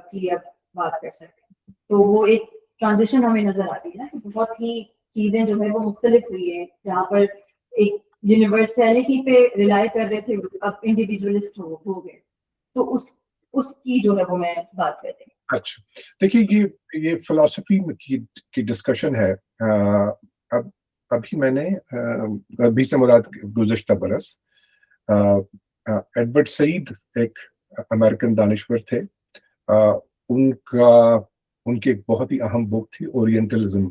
Speaker 2: کی اب بات کر سکتے ہیں، تو وہ ایک ٹرانزیشن ہمیں نظر آتی ہے نا. بہت ہی چیزیں جو ہے وہ مختلف ہوئی ہے، جہاں پر ایک یونیورسلٹی پہ ریلائی کر رہے تھے اب انڈیویجولسٹ ہو گئے. تو اس کی جو ہے وہ میں بات کرتے ہیں.
Speaker 3: اچھا دیکھیے یہ فلسفی کی ڈسکشن ہے. ابھی میں نے ابھی سے مراد گزشتہ برس ایڈورڈ سعید ایک امریکن دانشور تھے. ان کی ایک بہت ہی اہم بک تھی اورینٹلزم.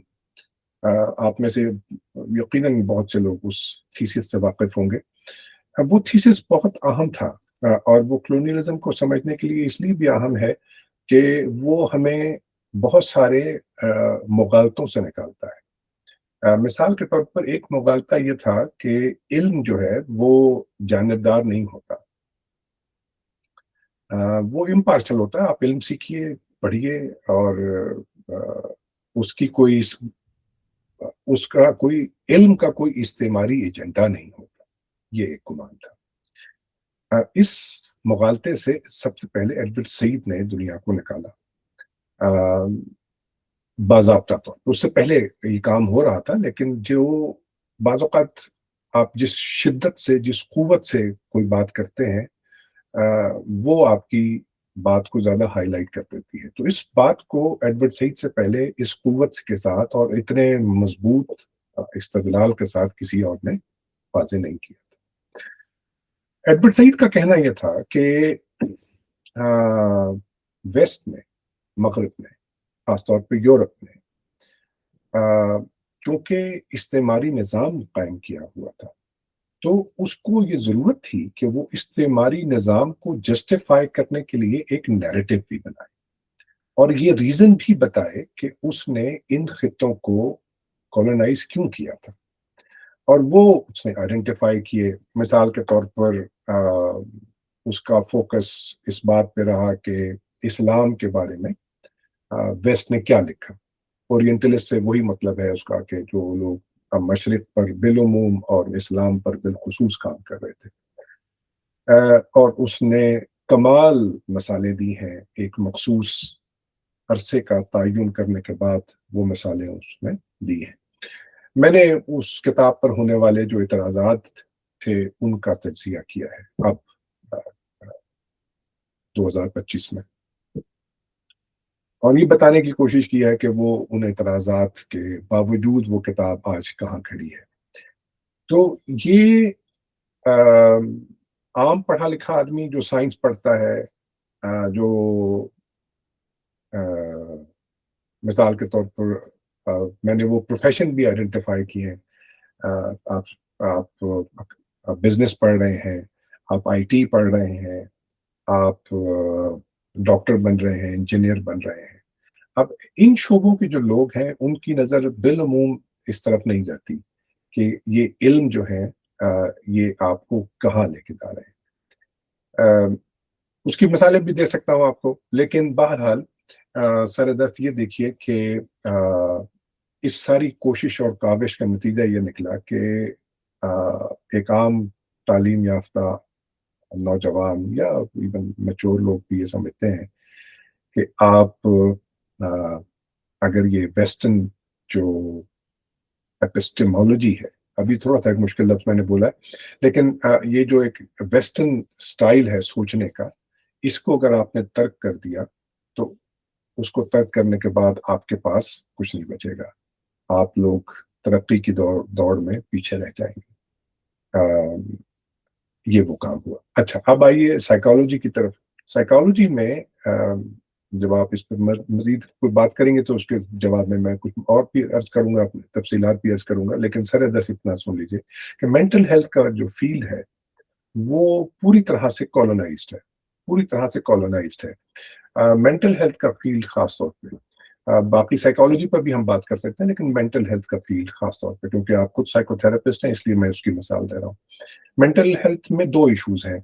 Speaker 3: آپ میں سے یقیناً بہت سے لوگ اس تھیسس سے واقف ہوں گے. وہ تھیسس بہت اہم تھا اور وہ کلونیلزم کو سمجھنے کے لیے اس لیے بھی اہم ہے کہ وہ ہمیں بہت سارے مغالطوں سے نکالتا ہے. مثال کے طور پر ایک مغالطہ یہ تھا کہ علم جو ہے وہ جانبدار نہیں ہوتا، وہ امپارشل ہوتا ہے. آپ علم سیکھیے، پڑھیے، اور اس کا کوئی علم کا کوئی استعماری ایجنڈا نہیں ہوتا. یہ ایک گمان تھا. اس مغالطے سے سب سے پہلے ایڈورڈ سعید نے دنیا کو نکالا باضابطہ طور پر. اس سے پہلے یہ کام ہو رہا تھا، لیکن جو بعض اوقات آپ جس شدت سے، جس قوت سے کوئی بات کرتے ہیں وہ آپ کی بات کو زیادہ ہائی لائٹ کر دیتی ہے. تو اس بات کو ایڈورڈ سعید سے پہلے اس قوت کے ساتھ اور اتنے مضبوط استدلال کے ساتھ کسی اور نے واضح نہیں کیا. ایڈورڈ سعید کا کہنا یہ تھا کہ ویسٹ میں، مغرب میں، خاص طور پہ یورپ میں کیونکہ استعماری نظام قائم کیا ہوا تھا، تو اس کو یہ ضرورت تھی کہ وہ استعماری نظام کو جسٹیفائی کرنے کے لیے ایک نیریٹو بھی بنائے اور یہ ریزن بھی بتائے کہ اس نے ان خطوں کو کالونائز کیوں کیا تھا. اور وہ اس نے آئیڈینٹیفائی کیے. مثال کے طور پر اس کا فوکس اس بات پہ رہا کہ اسلام کے بارے میں ویسٹ نے کیا لکھا. اورینٹلسٹ سے وہی مطلب ہے اس کا کہ جو لوگ مشرق پر بالعموم اور اسلام پر بالخصوص کام کر رہے تھے، اور اس نے کمال مثالیں دی ہیں. ایک مخصوص عرصے کا تعین کرنے کے بعد وہ مثالیں اس نے دی ہیں. میں نے اس کتاب پر ہونے والے جو اعتراضات تھے ان کا تجزیہ کیا ہے. اب 2025 में, اور یہ بتانے کی کوشش کی ہے کہ وہ ان اعتراضات کے باوجود وہ کتاب آج کہاں کھڑی ہے. تو یہ عام پڑھا لکھا آدمی جو سائنس پڑھتا ہے، جو مثال کے طور پر میں نے وہ پروفیشن بھی آئیڈینٹیفائی کیے ہیں. آپ بزنس پڑھ رہے ہیں، آپ آئی ٹی پڑھ رہے ہیں، آپ ڈاکٹر بن رہے ہیں، انجینئر بن رہے ہیں. اب ان شعبوں کے جو لوگ ہیں ان کی نظر بالعموم اس طرف نہیں جاتی کہ یہ علم جو ہے یہ آپ کو کہاں لے کے جا رہے ہیں. اس کی مثالیں بھی دے سکتا ہوں آپ کو، لیکن بہرحال سر دست یہ دیکھیے کہ اس ساری کوشش اور کاوش کا نتیجہ یہ نکلا کہ ایک عام تعلیم یافتہ نوجوان یا ایون میچور لوگ بھی یہ سمجھتے ہیں کہ آپ اگر یہ ویسٹرن جو ایپسٹیمولوجی ہے، ابھی تھوڑا سا ایک مشکل لفظ میں نے بولا ہے، لیکن یہ جو ایک ویسٹرن سٹائل ہے سوچنے کا، اس کو اگر آپ نے ترک کر دیا تو اس کو ترک کرنے کے بعد آپ کے پاس کچھ نہیں بچے گا. آپ لوگ ترقی کی دوڑ میں پیچھے رہ جائیں گے. یہ وہ کام ہوا. اچھا، اب آئیے سائیکالوجی کی طرف. سائیکالوجی میں جب آپ اس پر مزید کوئی بات کریں گے تو اس کے جواب میں کچھ اور بھی عرض کروں گا، تفصیلات بھی عرض کروں گا، لیکن سر دس اتنا سن لیجیے کہ مینٹل ہیلتھ کا جو فیلڈ ہے وہ پوری طرح سے کالونائزڈ ہے، پوری طرح سے کالونائزڈ ہے. مینٹل ہیلتھ کا فیلڈ خاص طور پہ، باقی سائیکالوجی پر بھی ہم بات کر سکتے ہیں، لیکن مینٹل ہیلتھ کا فیلڈ خاص طور پہ، کیونکہ آپ خود سائیکو تھراپسٹ ہیں اس لیے میں اس کی مثال دے رہا ہوں. مینٹل ہیلتھ میں دو ایشوز ہیں.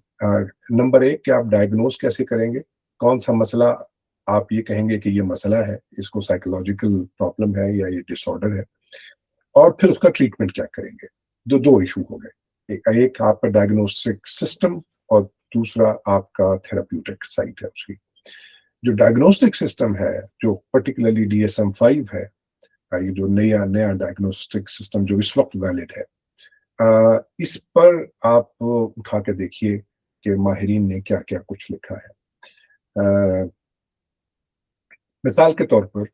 Speaker 3: نمبر ایک کہ آپ ڈائگنوز کیسے کریں گے، کون سا مسئلہ آپ یہ کہیں گے کہ یہ مسئلہ ہے، اس کو سائیکولوجیکل پرابلم ہے یا یہ ڈس آرڈر ہے، اور پھر اس کا ٹریٹمنٹ کیا کریں گے. دو ایشو ہو گئے، ایک آپ کا ڈائگنوسٹک سسٹم اور دوسرا آپ کا تھراپیوٹک سائٹ ہے. اس کی جو ڈائگنوسٹک سسٹم ہے، جو پرٹیکولرلی DSM-5 ہے، یہ جو نیا ڈائگنوسٹک سسٹم جو اس وقت ویلڈ ہے، اس پر آپ اٹھا کے دیکھیے کہ ماہرین نے کیا کیا کچھ لکھا ہے. مثال کے طور پر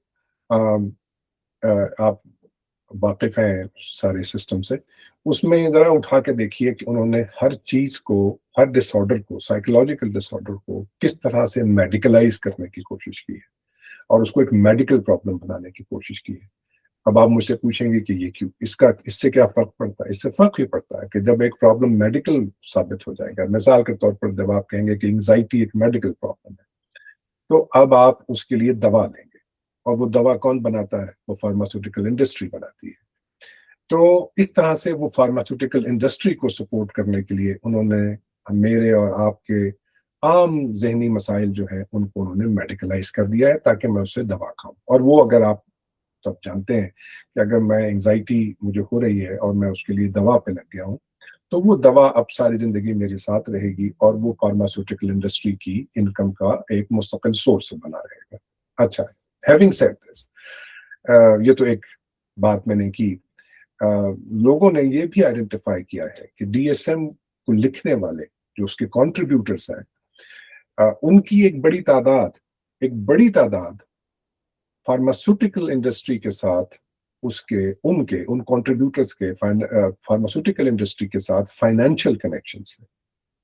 Speaker 3: آپ واقف ہیں سارے سسٹم سے، اس میں ذرا اٹھا کے دیکھیے کہ انہوں نے ہر چیز کو، ہر ڈس آرڈر کو، سائیکولوجیکل ڈس آرڈر کو کس طرح سے میڈیکلائز کرنے کی کوشش کی ہے اور اس کو ایک میڈیکل پرابلم بنانے کی کوشش کی ہے. اب آپ مجھ سے پوچھیں گے کہ یہ کیوں، اس سے کیا فرق پڑتا ہے؟ اس سے فرق یہ پڑتا ہے کہ جب ایک پرابلم میڈیکل ثابت ہو جائے گا، مثال کے طور پر جب آپ کہیں گے کہ انگزائٹی ایک میڈیکل پرابلم ہے، تو اب آپ اس کے لیے دوا لیں گے، اور وہ دوا کون بناتا ہے؟ وہ فارماسیوٹیکل انڈسٹری بناتی ہے. تو اس طرح سے وہ فارماسیوٹیکل انڈسٹری کو سپورٹ کرنے کے لیے انہوں نے میرے اور آپ کے عام ذہنی مسائل جو ہیں ان کو انہوں نے میڈیکلائز کر دیا ہے تاکہ میں اسے دوا کھاؤں. اور وہ اگر آپ سب جانتے ہیں کہ اگر میں انگزائٹی مجھے ہو رہی ہے اور میں اس کے لیے دوا پہ لگ گیا ہوں تو وہ دوا اب ساری زندگی میرے ساتھ رہے گی اور وہ فارماسیوٹیکل انڈسٹری کی انکم کا ایک مستقل سورس بنا رہے گا. اچھا، ہیونگ سیڈ دس، یہ تو ایک بات میں نے کی. لوگوں نے یہ بھی آئیڈینٹیفائی کیا ہے کہ DSM کو لکھنے والے جو اس کے کنٹریبیوٹرز ہیں، ان کی ایک بڑی تعداد فارماسیوٹیکل انڈسٹری کے ساتھ ان کنٹریبیوٹرز کے فارماسیوٹیکل انڈسٹری کے ساتھ فائنینشیل کنیکشنز تھے.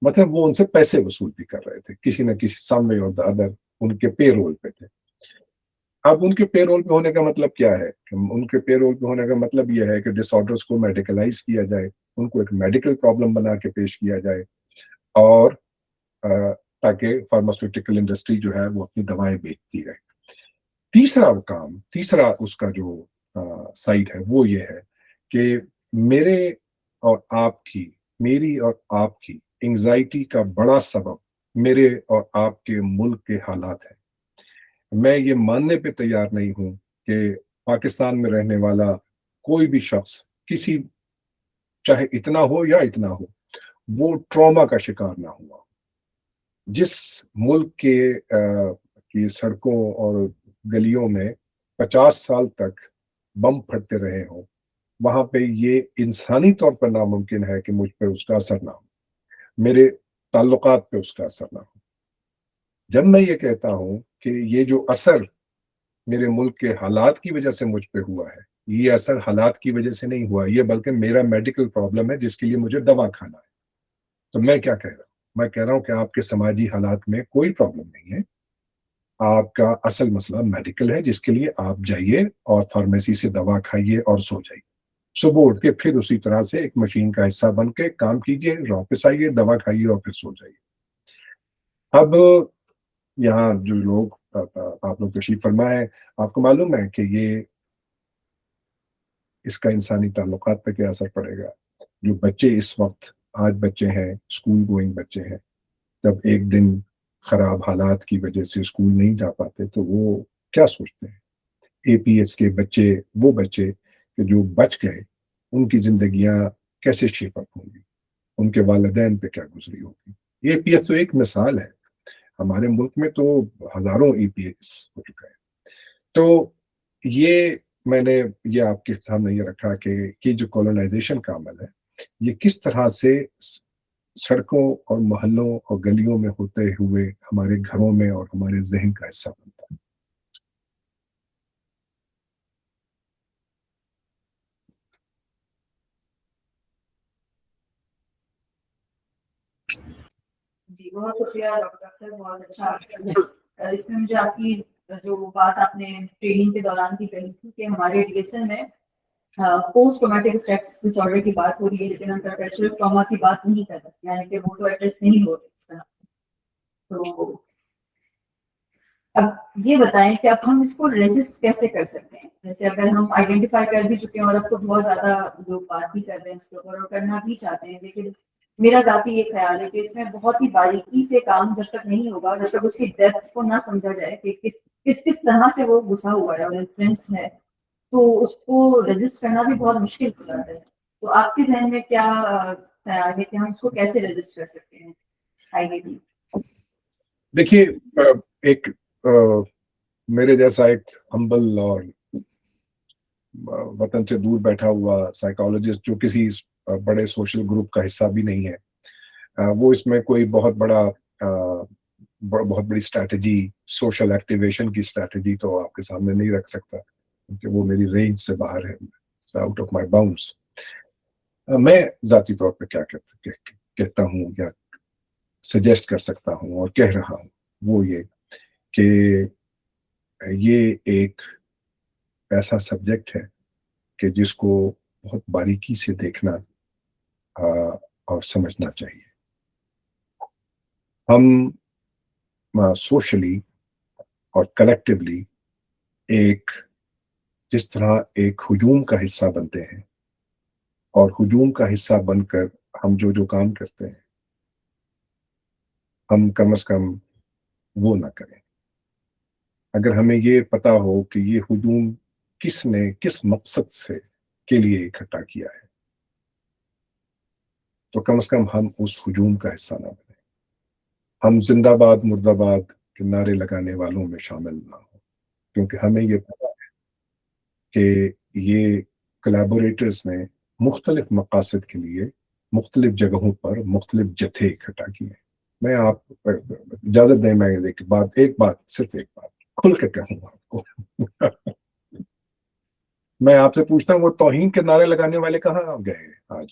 Speaker 3: مطلب وہ ان سے پیسے وصول بھی کر رہے تھے، کسی نہ کسی سم وے اور دی ادر ان کے پے رول پہ تھے. اب ان کے پے رول پہ ہونے کا مطلب کیا ہے؟ ان کے پے رول پہ ہونے کا مطلب یہ ہے کہ ڈس آرڈرز کو میڈیکلائز کیا جائے، ان کو ایک میڈیکل پرابلم بنا کے پیش کیا جائے، اور تاکہ فارماسیوٹیکل انڈسٹری جو ہے وہ اپنی دوائیں بیچتی رہے. تیسرا اس کا جو سائٹ ہے وہ یہ ہے کہ میری اور آپ کی انگزائٹی کا بڑا سبب میرے اور آپ کے ملک کے حالات ہیں. میں یہ ماننے پہ تیار نہیں ہوں کہ پاکستان میں رہنے والا کوئی بھی شخص چاہے اتنا ہو یا اتنا ہو، وہ ٹراما کا شکار نہ ہوا. جس ملک کی سڑکوں اور گلیوں میں 50 سال تک بم پھٹتے رہے ہوں، وہاں پہ یہ انسانی طور پر ناممکن ہے کہ مجھ پہ اس کا اثر نہ ہو، میرے تعلقات پہ اس کا اثر نہ ہو. جب میں یہ کہتا ہوں کہ یہ جو اثر میرے ملک کے حالات کی وجہ سے مجھ پہ ہوا ہے، یہ اثر حالات کی وجہ سے نہیں ہوا، یہ بلکہ میرا میڈیکل پرابلم ہے جس کے لیے مجھے دوا کھانا ہے. تو میں کیا کہہ رہا ہوں؟ میں کہہ رہا ہوں کہ آپ کے سماجی حالات میں کوئی پرابلم نہیں ہے، آپ کا اصل مسئلہ میڈیکل ہے جس کے لیے آپ جائیے اور فارمیسی سے دوا کھائیے اور سو جائیے. صبح اٹھ کے پھر اسی طرح سے ایک مشین کا حصہ بن کے کام کیجیے، واپس آئیے، دوا کھائیے اور پھر سو جائیے. اب یہاں جو لوگ آپ لوگ تشریف فرما ہے، آپ کو معلوم ہے کہ یہ اس کا انسانی تعلقات پہ کیا اثر پڑے گا. جو بچے اس وقت آج بچے ہیں، اسکول گوئنگ بچے ہیں، جب ایک دن خراب حالات کی وجہ سے اسکول نہیں جا پاتے تو وہ کیا سوچتے ہیں. اے پی ایس کے بچے، وہ بچے کہ جو بچ گئے، ان کی زندگیاں کیسے شیپ اپ ہوں گی، ان کے والدین پہ کیا گزری ہوگی. اے پی ایس تو ایک مثال ہے، ہمارے ملک میں تو ہزاروں اے پی ایس ہو چکا ہے. تو یہ میں نے یہ آپ کے سامنے یہ رکھا کہ یہ جو کولونائزیشن کا عمل ہے، یہ کس طرح سے سڑکوں اور محلوں اور گلیوں میں ہوتے ہوئے ہمارے گھروں میں اور ہمارے ذہن کا حصہ بنتا ہے.
Speaker 2: جی بہت شکریہ ڈاکٹر اختر، بہت اچھا. اس میں مجھے آپ کی جو بات آپ نے ٹریننگ کے دوران بھی کہی تھی کہ ہمارے ڈی ایس این میں post traumatic stress dis order کی بات ہو رہی ہے، لیکن ہم پرپیچوئل ٹراما کی بات نہیں کر رہے، یعنی کہ وہ تو ایڈریس نہیں ہو رہی اس طرح. تو اب یہ بتائیں کہ اب ہم اس کو ریزسٹ کیسے کر سکتے ہیں. جیسے اگر ہم آئیڈینٹیفائی کر بھی چکے ہیں اور اب تو بہت زیادہ لوگ بات بھی کر رہے ہیں اس کے اوپر اور کرنا بھی چاہتے ہیں، لیکن میرا ذاتی یہ خیال ہے کہ اس میں بہت ہی باریکی سے کام جب تک نہیں ہوگا، جب تک اس کی ڈیپتھ کو نہ سمجھا جائے کہ کس طرح سے وہ گھسا ہوا ہے اور انفلوئنس ہے، تو اس کو ریزسٹ کرنا بھی بہت مشکل ہو جاتا ہے. تو آپ کے ذہن میں کیا خیال ہے کہ ہم اس کو کیسے ریزسٹ کر سکتے ہیں آئیڈیلی؟
Speaker 3: دیکھیے، ایک میرے جیسا ایک ہمبل اور وطن سے دور بیٹھا ہوا سائیکالوجسٹ جو کسی بڑے سوشل گروپ کا حصہ بھی نہیں ہے، وہ اس میں کوئی بہت بڑی اسٹریٹجی، سوشل ایکٹیویشن کی اسٹریٹجی تو آپ کے سامنے نہیں رکھ سکتا کیونکہ وہ میری رینج سے باہر ہے، آؤٹ آف مائی باؤنڈس. میں ذاتی طور پہ کیا کہتا ہوں یا سجیسٹ کر سکتا ہوں اور کہہ رہا ہوں، وہ یہ کہ یہ ایک ایسا سبجیکٹ ہے کہ جس کو بہت باریکی سے دیکھنا اور سمجھنا چاہیے. ہم سوشلی اور کلیکٹیولی جس طرح ایک ہجوم کا حصہ بنتے ہیں، اور ہجوم کا حصہ بن کر ہم جو کام کرتے ہیں، ہم کم از کم وہ نہ کریں. اگر ہمیں یہ پتا ہو کہ یہ ہجوم کس نے کس مقصد سے کے لیے اکٹھا کیا ہے، تو کم از کم ہم اس ہجوم کا حصہ نہ بنیں. ہم زندہ باد مردہ باد کے نعرے لگانے والوں میں شامل نہ ہوں، کیونکہ ہمیں یہ پتا ہے کہ یہ کولیبوریٹرز نے مختلف مقاصد کے لیے مختلف جگہوں پر مختلف جتھے اکٹھا کیے. میں آپ اجازت دیں، میں ایک بات صرف ایک بات کھل کے کہوں آپ کو. میں آپ سے پوچھتا ہوں، وہ توہین کے نعرے لگانے والے کہاں گئے آج؟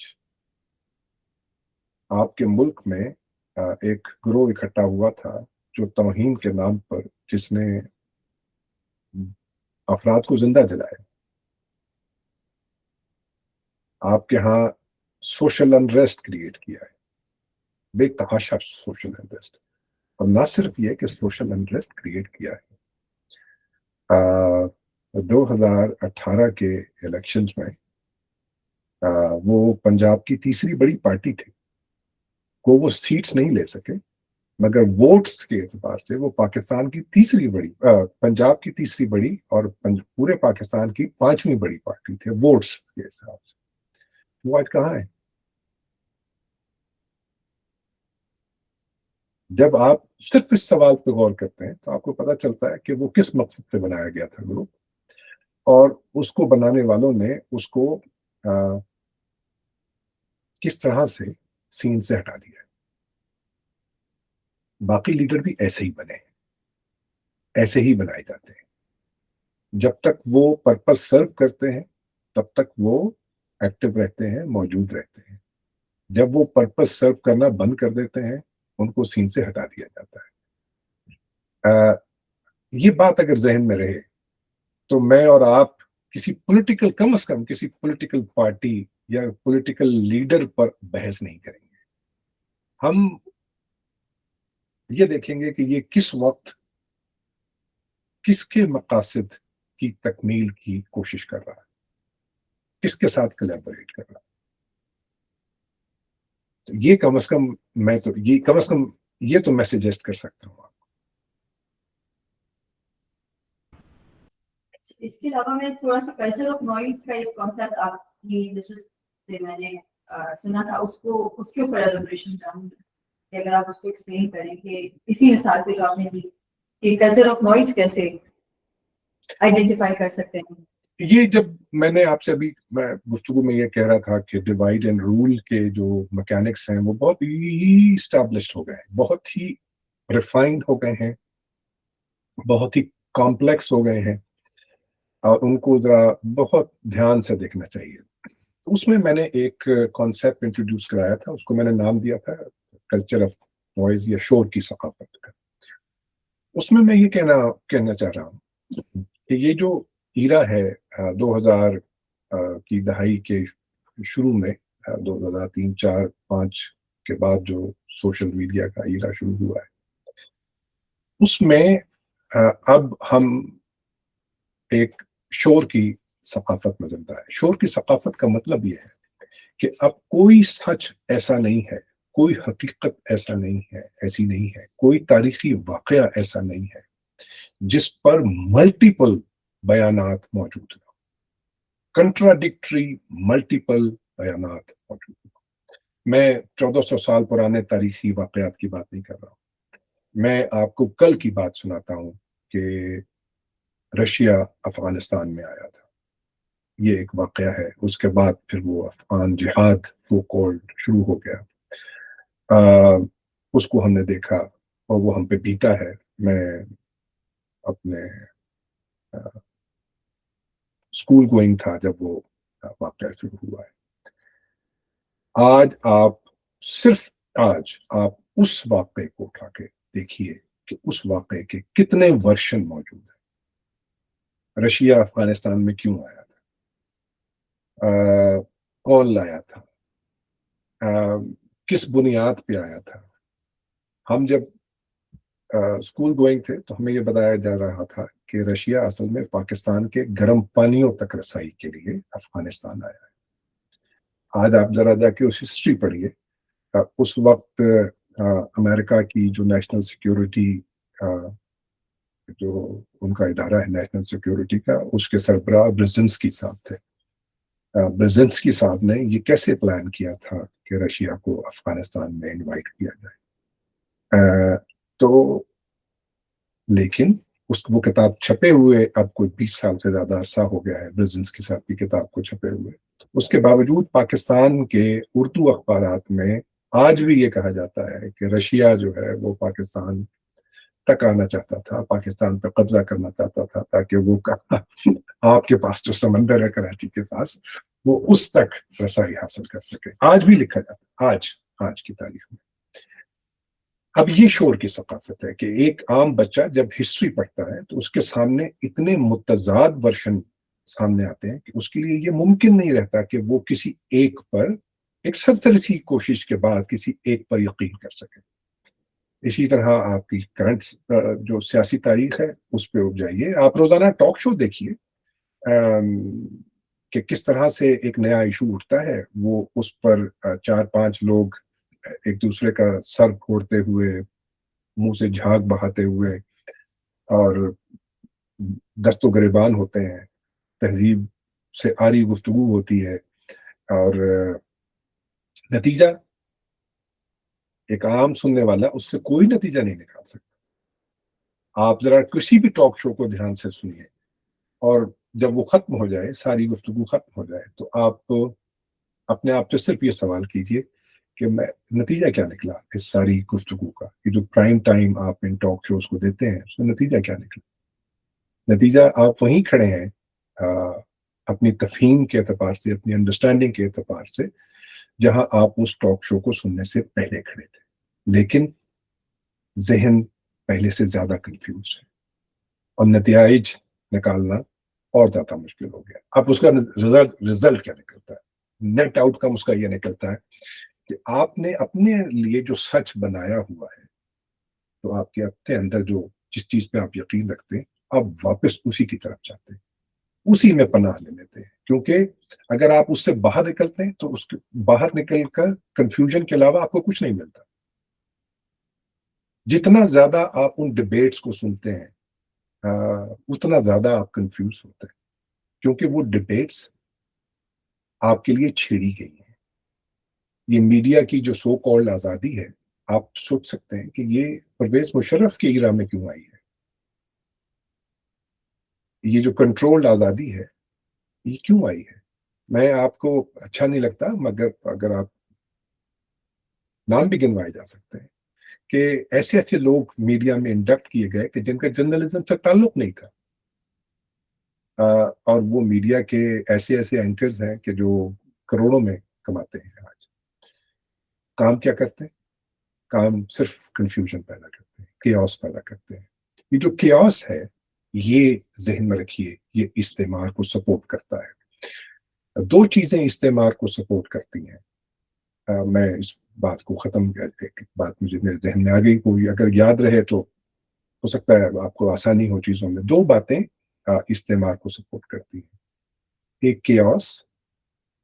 Speaker 3: آپ کے ملک میں ایک گروہ اکٹھا ہوا تھا جو توہین کے نام پر جس نے افراد کو زندہ جلایا. آپ کے ہاں سوشل انریسٹ کریٹ کیا ہے، بے تحاشا سوشل انریسٹ. اور نہ صرف یہ کہ سوشل انریسٹ کریٹ کیا ہے، 2018 کے الیکشنز میں وہ پنجاب کی تیسری بڑی پارٹی تھی. وہ سیٹس نہیں لے سکے، مگر ووٹس کے اعتبار سے وہ پاکستان کی تیسری بڑی، پنجاب کی تیسری بڑی اور پورے پاکستان کی 5ویں بڑی پارٹی تھے ووٹس کے حساب سے. وہ آج کہاں ہے؟ جب آپ صرف اس سوال پہ غور کرتے ہیں تو آپ کو پتہ چلتا ہے کہ وہ کس مقصد سے بنایا گیا تھا گروپ، اور اس کو بنانے والوں نے اس کو کس طرح سے سین سے ہٹا دیا. باقی لیڈر بھی ایسے ہی بنے ہیں. ایسے ہی بنائے جاتے ہیں. جب تک وہ پرپس سرو کرتے ہیں تب تک وہ ایکٹیو رہتے ہیں, موجود رہتے ہیں. جب وہ پرپس سرو کرنا بند کر دیتے ہیں ان کو سین سے ہٹا دیا جاتا ہے. یہ بات اگر ذہن میں رہے تو میں اور آپ کسی پولیٹیکل, کم از کم کسی پولیٹیکل پارٹی یا پولیٹیکل لیڈر پر بحث نہیں کریں گے. ہم یہ دیکھیں گے کہ یہ کس وقت کس کے مقاصد کی تکمیل کی کوشش کر رہا ہے, کس کے ساتھ کلیبوریٹ کر رہا ہے. تو یہ کم از کم یہ تو میں سجیسٹ کر سکتا ہوں.
Speaker 2: اس کے علاوہ میں تھوڑا سا کلچر آف نوائز کا ایک کانسیپٹ آپ کی سے میں نے سنا تھا, اس کے اوپر ایلابوریشن چاہوں گی کہ اگر آپ اس کو ایکسپلین کریں کہ اسی مثال پہ جو آپ نے دی کہ کلچر آف نوائز کیسے آئیڈینٹیفائی کر سکتے ہیں.
Speaker 3: یہ جب میں نے آپ سے ابھی میں گفتگو میں یہ کہہ رہا تھا کہ ڈیوائڈ اینڈ رول کے جو میکینکس ہیں وہ بہت ہی اسٹیبلشڈ ہو گئے ہیں, بہت ہی ریفائنڈ ہو گئے ہیں, بہت ہی کمپلیکس ہو گئے ہیں, اور ان کو ذرا بہت دھیان سے دیکھنا چاہیے. اس میں نے ایک کانسیپٹ انٹروڈیوس کرایا تھا, اس کو میں نے نام دیا تھا کلچر آف نوائز یا شور کی ثقافت کا. اس میں یہ کہنا چاہ رہا ہوں کہ یہ جو ایرا ہے 2000 کی دہائی کے شروع میں, 2003, 4, 5 کے بعد جو سوشل میڈیا کا ایرا شروع ہوا ہے, اس میں اب ہم ایک شور کی ثقافت میں زندہ ہے. شور کی ثقافت کا مطلب یہ ہے کہ اب کوئی سچ ایسا نہیں ہے, کوئی حقیقت ایسی نہیں ہے, کوئی تاریخی واقعہ ایسا نہیں ہے جس پر ملٹیپل بیانات موجود ہوں, کنٹراڈکٹری ملٹیپل بیانات موجود ہوں. میں 1400 سال پرانے تاریخی واقعات کی بات نہیں کر رہا ہوں. میں آپ کو کل کی بات سناتا ہوں کہ رشیا افغانستان میں آیا تھا. یہ ایک واقعہ ہے. اس کے بعد پھر وہ افغان جہاد سو کالڈ شروع ہو گیا. اس کو ہم نے دیکھا اور وہ ہم پہ بیتا ہے. میں اپنے اسکول گوئنگ تھا جب وہ واقعہ شروع ہوا ہے. صرف آج آپ اس واقعے کو اٹھا کے دیکھیے کہ اس واقعے کے کتنے ورژن موجود ہیں. رشیا افغانستان میں کیوں آیا تھا, کون لایا تھا, کس بنیاد پہ آیا تھا. ہم جب اسکول گوئنگ تھے تو ہمیں یہ بتایا جا رہا تھا کہ رشیا اصل میں پاکستان کے گرم پانیوں تک رسائی کے لیے افغانستان آیا ہے. آج آپ ذرا جا کے اس ہسٹری پڑھیے. اس وقت امریکہ کی جو نیشنل سیکیورٹی جو ان کا ادارہ ہے نیشنل سیکیورٹی کا, اس کے سربراہ برزنسکی صاحب تھے. برزنسکی صاحب نے یہ کیسے پلان کیا تھا کہ رشیا کو افغانستان میں انوائٹ کیا جائے. تو لیکن وہ کتاب چھپے ہوئے اب کوئی 20 سال سے زیادہ عرصہ ہو گیا ہے برزنسکی صاحب کی کتاب کو چھپے ہوئے. اس کے باوجود پاکستان کے اردو اخبارات میں آج بھی یہ کہا جاتا ہے کہ رشیا جو ہے وہ پاکستان تک آنا چاہتا تھا, پاکستان پہ قبضہ کرنا چاہتا تھا, تاکہ وہ آپ کے پاس جو سمندر ہے کراچی کے پاس, وہ اس تک رسائی حاصل کر سکے. آج بھی لکھا جاتا ہے, آج کی تاریخ میں. اب یہ شور کی ثقافت ہے کہ ایک عام بچہ جب ہسٹری پڑھتا ہے تو اس کے سامنے اتنے متضاد ورژن سامنے آتے ہیں کہ اس کے لیے یہ ممکن نہیں رہتا کہ وہ کسی ایک پر ایک سلسلسی کوشش کے بعد کسی ایک پر یقین کر سکے. اسی طرح آپ کی کرنٹ جو سیاسی تاریخ ہے اس پہ اٹھ جائیے. آپ روزانہ ٹاک شو دیکھیے کہ کس طرح سے ایک نیا ایشو اٹھتا ہے, وہ اس پر 4-5 لوگ ایک دوسرے کا سر پھوڑتے ہوئے, منہ سے جھاگ بہاتے ہوئے اور دست و گریبان ہوتے ہیں, تہذیب سے آری گفتگو ہوتی ہے, اور نتیجہ ایک عام سننے والا اس سے کوئی نتیجہ نہیں نکال سکتا. آپ ذرا کسی بھی ٹاک شو کو دھیان سے سنیے, اور جب وہ ختم ہو جائے, ساری گفتگو ختم ہو جائے, تو آپ اپنے آپ سے صرف یہ سوال کیجئے कि मैं नतीजा क्या निकला इस सारी गुफ्तगू का, ये जो प्राइम टाइम आप इन टॉक शोज को देते हैं उसमें नतीजा क्या निकला? नतीजा आप वहीं खड़े हैं अपनी तफहीम के एतबार से, अपनी अंडरस्टैंडिंग के एतबार से, जहां आप उस टॉक शो को सुनने से पहले खड़े थे, लेकिन जहन पहले से ज्यादा कंफ्यूज है और नतीज निकालना और ज्यादा मुश्किल हो गया। अब उसका रिजल्ट क्या निकलता है? नेट आउटकम उसका यह निकलता है कि आपने अपने लिए जो सच बनाया हुआ है, तो आपके अपने अंदर जो जिस चीज पे आप यकीन रखते हैं, आप वापस उसी की तरफ जाते हैं, उसी में पनाह ले लेते हैं, क्योंकि अगर आप उससे बाहर निकलते हैं तो उसके बाहर निकलकर कंफ्यूजन के अलावा आपको कुछ नहीं मिलता। जितना ज्यादा आप उन डिबेट्स को सुनते हैं उतना ज्यादा आप कंफ्यूज होते हैं, क्योंकि वो डिबेट्स आपके लिए छेड़ी गई है। ये मीडिया की जो सो कॉल्ड आजादी है, आप सोच सकते हैं कि ये परवेज मुशर्रफ के इरा में क्यों आई है। ये जो कंट्रोल्ड आजादी है ये क्यों आई है? मैं आपको अच्छा नहीं लगता, मगर अगर आप नाम भी गिनवाए जा सकते हैं कि ऐसे ऐसे लोग मीडिया में इंडक्ट किए गए कि जिनका जर्नलिज्म से ताल्लुक नहीं था, और वो मीडिया के ऐसे ऐसे एंकर्स हैं कि जो करोड़ों में कमाते हैं। आज काम क्या करते हैं? काम सिर्फ कंफ्यूजन पैदा करते हैं, केओस पैदा करते हैं। ये जो केओस है, ये जहन में रखिए, ये इस्तेमार को सपोर्ट करता है। दो चीजें इस्तेमार को सपोर्ट करती हैं। मैं इस बात को खत्म, एक बात मुझे मेरे जहन में आ गई, कोई अगर याद रहे तो हो सकता है आपको आसानी हो चीजों में। दो बातें इस्तेमार को सपोर्ट करती हैं, एक केओस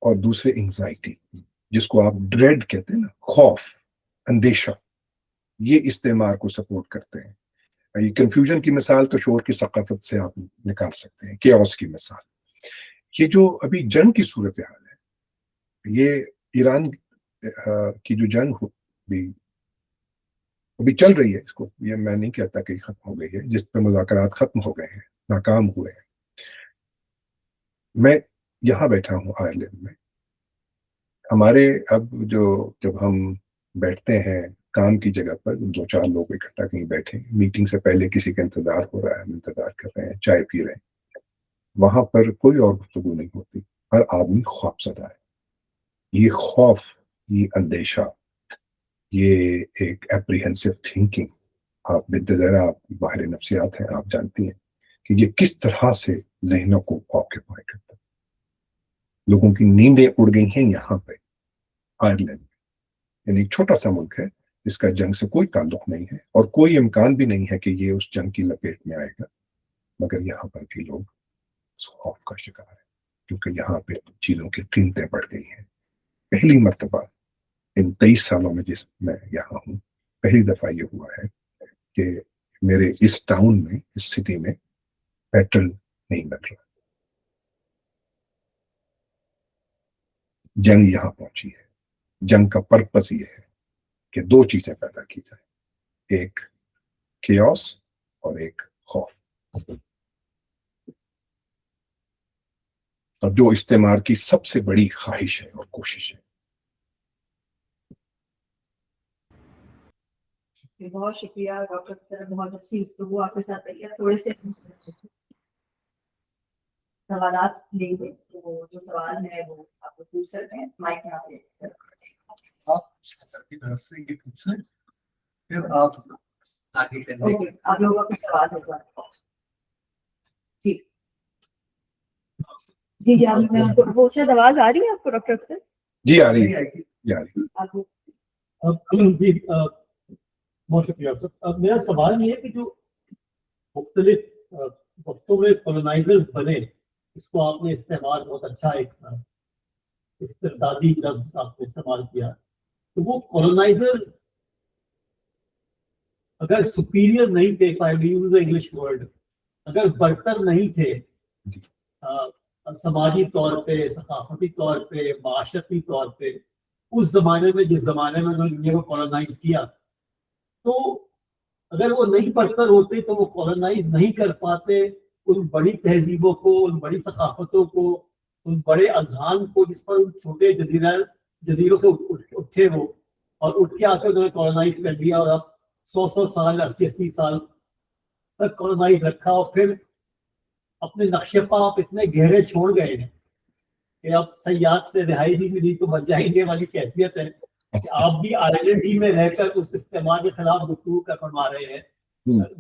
Speaker 3: और दूसरे एंजाइटी, जिसको आप ड्रेड कहते हैं ना, खौफ, अंदेशा, ये इस्तेमार को सपोर्ट करते हैं। ये कंफ्यूजन की मिसाल तो शोर की सकाफत से आप निकाल सकते हैं, केओस की मिसाल ये जो अभी जंग की सूरत हाल है, ये ईरान की जो जंग अभी चल रही है, इसको ये मैं नहीं कहता कि खत्म हो गई है, जिस पर मुज़ाकरात खत्म हो गए हैं, नाकाम हुए हैं। मैं यहाँ बैठा हूँ आयरलैंड में, हमारे अब जब हम बैठते हैं काम की जगह पर, दो चार लोग इकट्ठा कहीं बैठे, मीटिंग से पहले किसी का इंतजार हो रहा है, हम इंतजार कर रहे हैं, चाय पी रहे हैं, वहां पर कोई और गुफ्तगू नहीं होती, हर आदमी खौफजदा है। ये खौफ, ये अंदेशा, ये एक एप्रीहेंसिव थिंकिंग, आप बिद्दर, आप बाहर नफ्सियात हैं, आप जानती हैं कि ये किस तरह से जहनों को ऑक्यूपाई करता है। लोगों की नींदें उड़ गई हैं यहाँ पे आयरलैंड में, यानी एक छोटा सा मुल्क है जिसका जंग से कोई ताल्लुक नहीं है और कोई इम्कान भी नहीं है कि ये उस जंग की लपेट में आएगा, मगर यहाँ पर भी लोग खौफ का शिकार है, क्योंकि यहाँ पे चीजों की कीमतें बढ़ गई हैं। पहली मर्तबा इन 23 सालों में जिस मैं यहाँ हूँ, पहली दफा ये हुआ है कि मेरे इस टाउन में, इस सिटी में पेट्रोल नहीं मिल रहा। जंग यहाँ पहुंची है। जंग का पर्पस ये है कि दो चीजें पैदा की जाए, एक केओस और एक खौफ। और जो इस्तेमार की सबसे बड़ी ख्वाहिश है और कोशिश है।
Speaker 2: बहुत शुक्रिया डॉक्टर, बहुत अच्छी गुफ्तगू आपके साथ रही है। थोड़े से सवालात लेंगे, तो जो सवाल है वो आप पूछ सकते हैं, माइक में
Speaker 4: आप सर की तरफ से ये पूछें, फिर आप आगे करने
Speaker 2: ओके, आप लोगों का कुछ सवाल होगा? जी जी जी, आप वो शायद आवाज आ रही है आपको डॉक्टर अख्तर?
Speaker 3: जी आ रही है, जी आ रही है।
Speaker 2: आपको
Speaker 1: जी बहुत शुक्रिया सर। अब मेरा सवाल ये है कि जो मुख्तलिफ वक्तों में कॉलोनाइजर्स बने, इसको आपने इस्तेमाल बहुत अच्छा एक इस्तिरदादी लफ्ज आपने इस्तेमाल किया, तो वो कॉलोनाइजर अगर सुपीरियर नहीं थे, if I use the English word, अगर बरतर नहीं थे समाजी तौर पे, सकाफती तौर पे, माशरती तौर पे, उस जमाने में, जिस जमाने में उन्होंने इंडिया को कॉलोनाइज किया, तो अगर वो नहीं बरतर होते तो वो कॉलोनाइज नहीं कर पाते उन बड़ी तहजीबों को, उन बड़ी सकाफतों को, उन बड़े अजहान को जिस पर उन छोटे जजीरों से उठे वो, اور اٹھ کے آتے انہوں نے کالونائز کر لیا اور اب 100 سال 80 سال تک کالونائز رکھا, اور پھر اپنے نقشے پا آپ اتنے گہرے چھوڑ گئے ہیں کہ اب سیاحت سے رہائی نہیں ملی تو بچ جائیں گے والی کیفیت ہے کہ آپ بھی آئرلینڈ ہی میں رہ کر اس استعمار کے خلاف گفتگو کا فرما رہے ہیں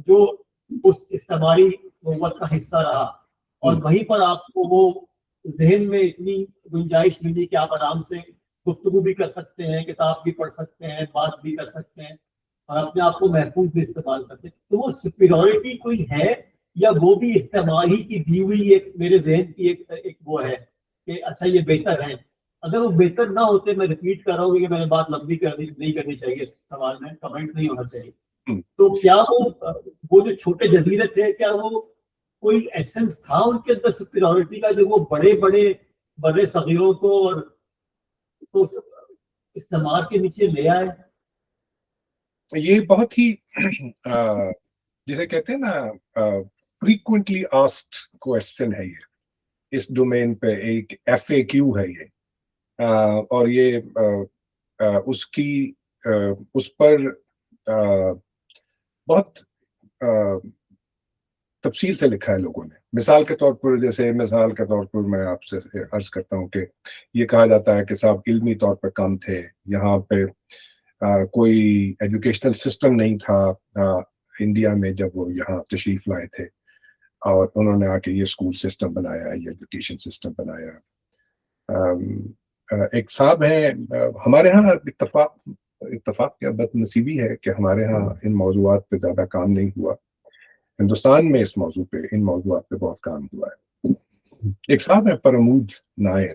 Speaker 1: جو اس استعماری قوت کا حصہ رہا, اور وہیں پر آپ کو وہ ذہن میں اتنی گنجائش ملی کہ آپ آرام سے گفتگو بھی کر سکتے ہیں, کتاب بھی پڑھ سکتے ہیں, بات بھی کر سکتے ہیں, اور اپنے آپ کو محفوظ بھی استعمال کرتے ہیں. تو وہ سپیریورٹی کوئی ہے یا وہ بھی استعمال ہی کی دی ہوئی ایک میرے ذہن کی ایک وہ ہے کہ اچھا یہ بہتر ہے؟ اگر وہ بہتر نہ ہوتے, میں ریپیٹ کر رہا ہوں کہ میں نے بات لمبی نہیں کرنی چاہیے, سوال میں کمنٹ نہیں ہونا چاہیے, تو کیا وہ جو چھوٹے جزیرے تھے کیا وہ کوئی ایسنس تھا ان کے اندر سپیریورٹی کا جو وہ بڑے صغیروں کو اور استعمار کے نیچے لے آئے؟
Speaker 3: یہ بہت ہی جسے کہتے ہیں نا فریکوینٹلی آسکڈ کوشچن ہے, یہ اس ڈومین پہ ایک FAQ ہے یہ, اور یہ اس پر بہت تفصیل سے لکھا ہے لوگوں نے. مثال کے طور پر میں آپ سے عرض کرتا ہوں کہ یہ کہا جاتا ہے کہ صاحب علمی طور پہ کم تھے, یہاں پہ کوئی ایجوکیشنل سسٹم نہیں تھا انڈیا میں جب وہ یہاں تشریف لائے تھے, اور انہوں نے آ کے یہ اسکول سسٹم بنایا, یہ ایجوکیشن سسٹم بنایا. ایک صاحب ہیں ہمارے ہاں, اتفاق یا بد نصیبی ہے کہ ہمارے ہاں ان موضوعات پہ زیادہ کام نہیں ہوا. ہندوستان میں ان موضوعات پہ بہت کام ہوا ہے. ایک صاحب ہے پرمود نائر,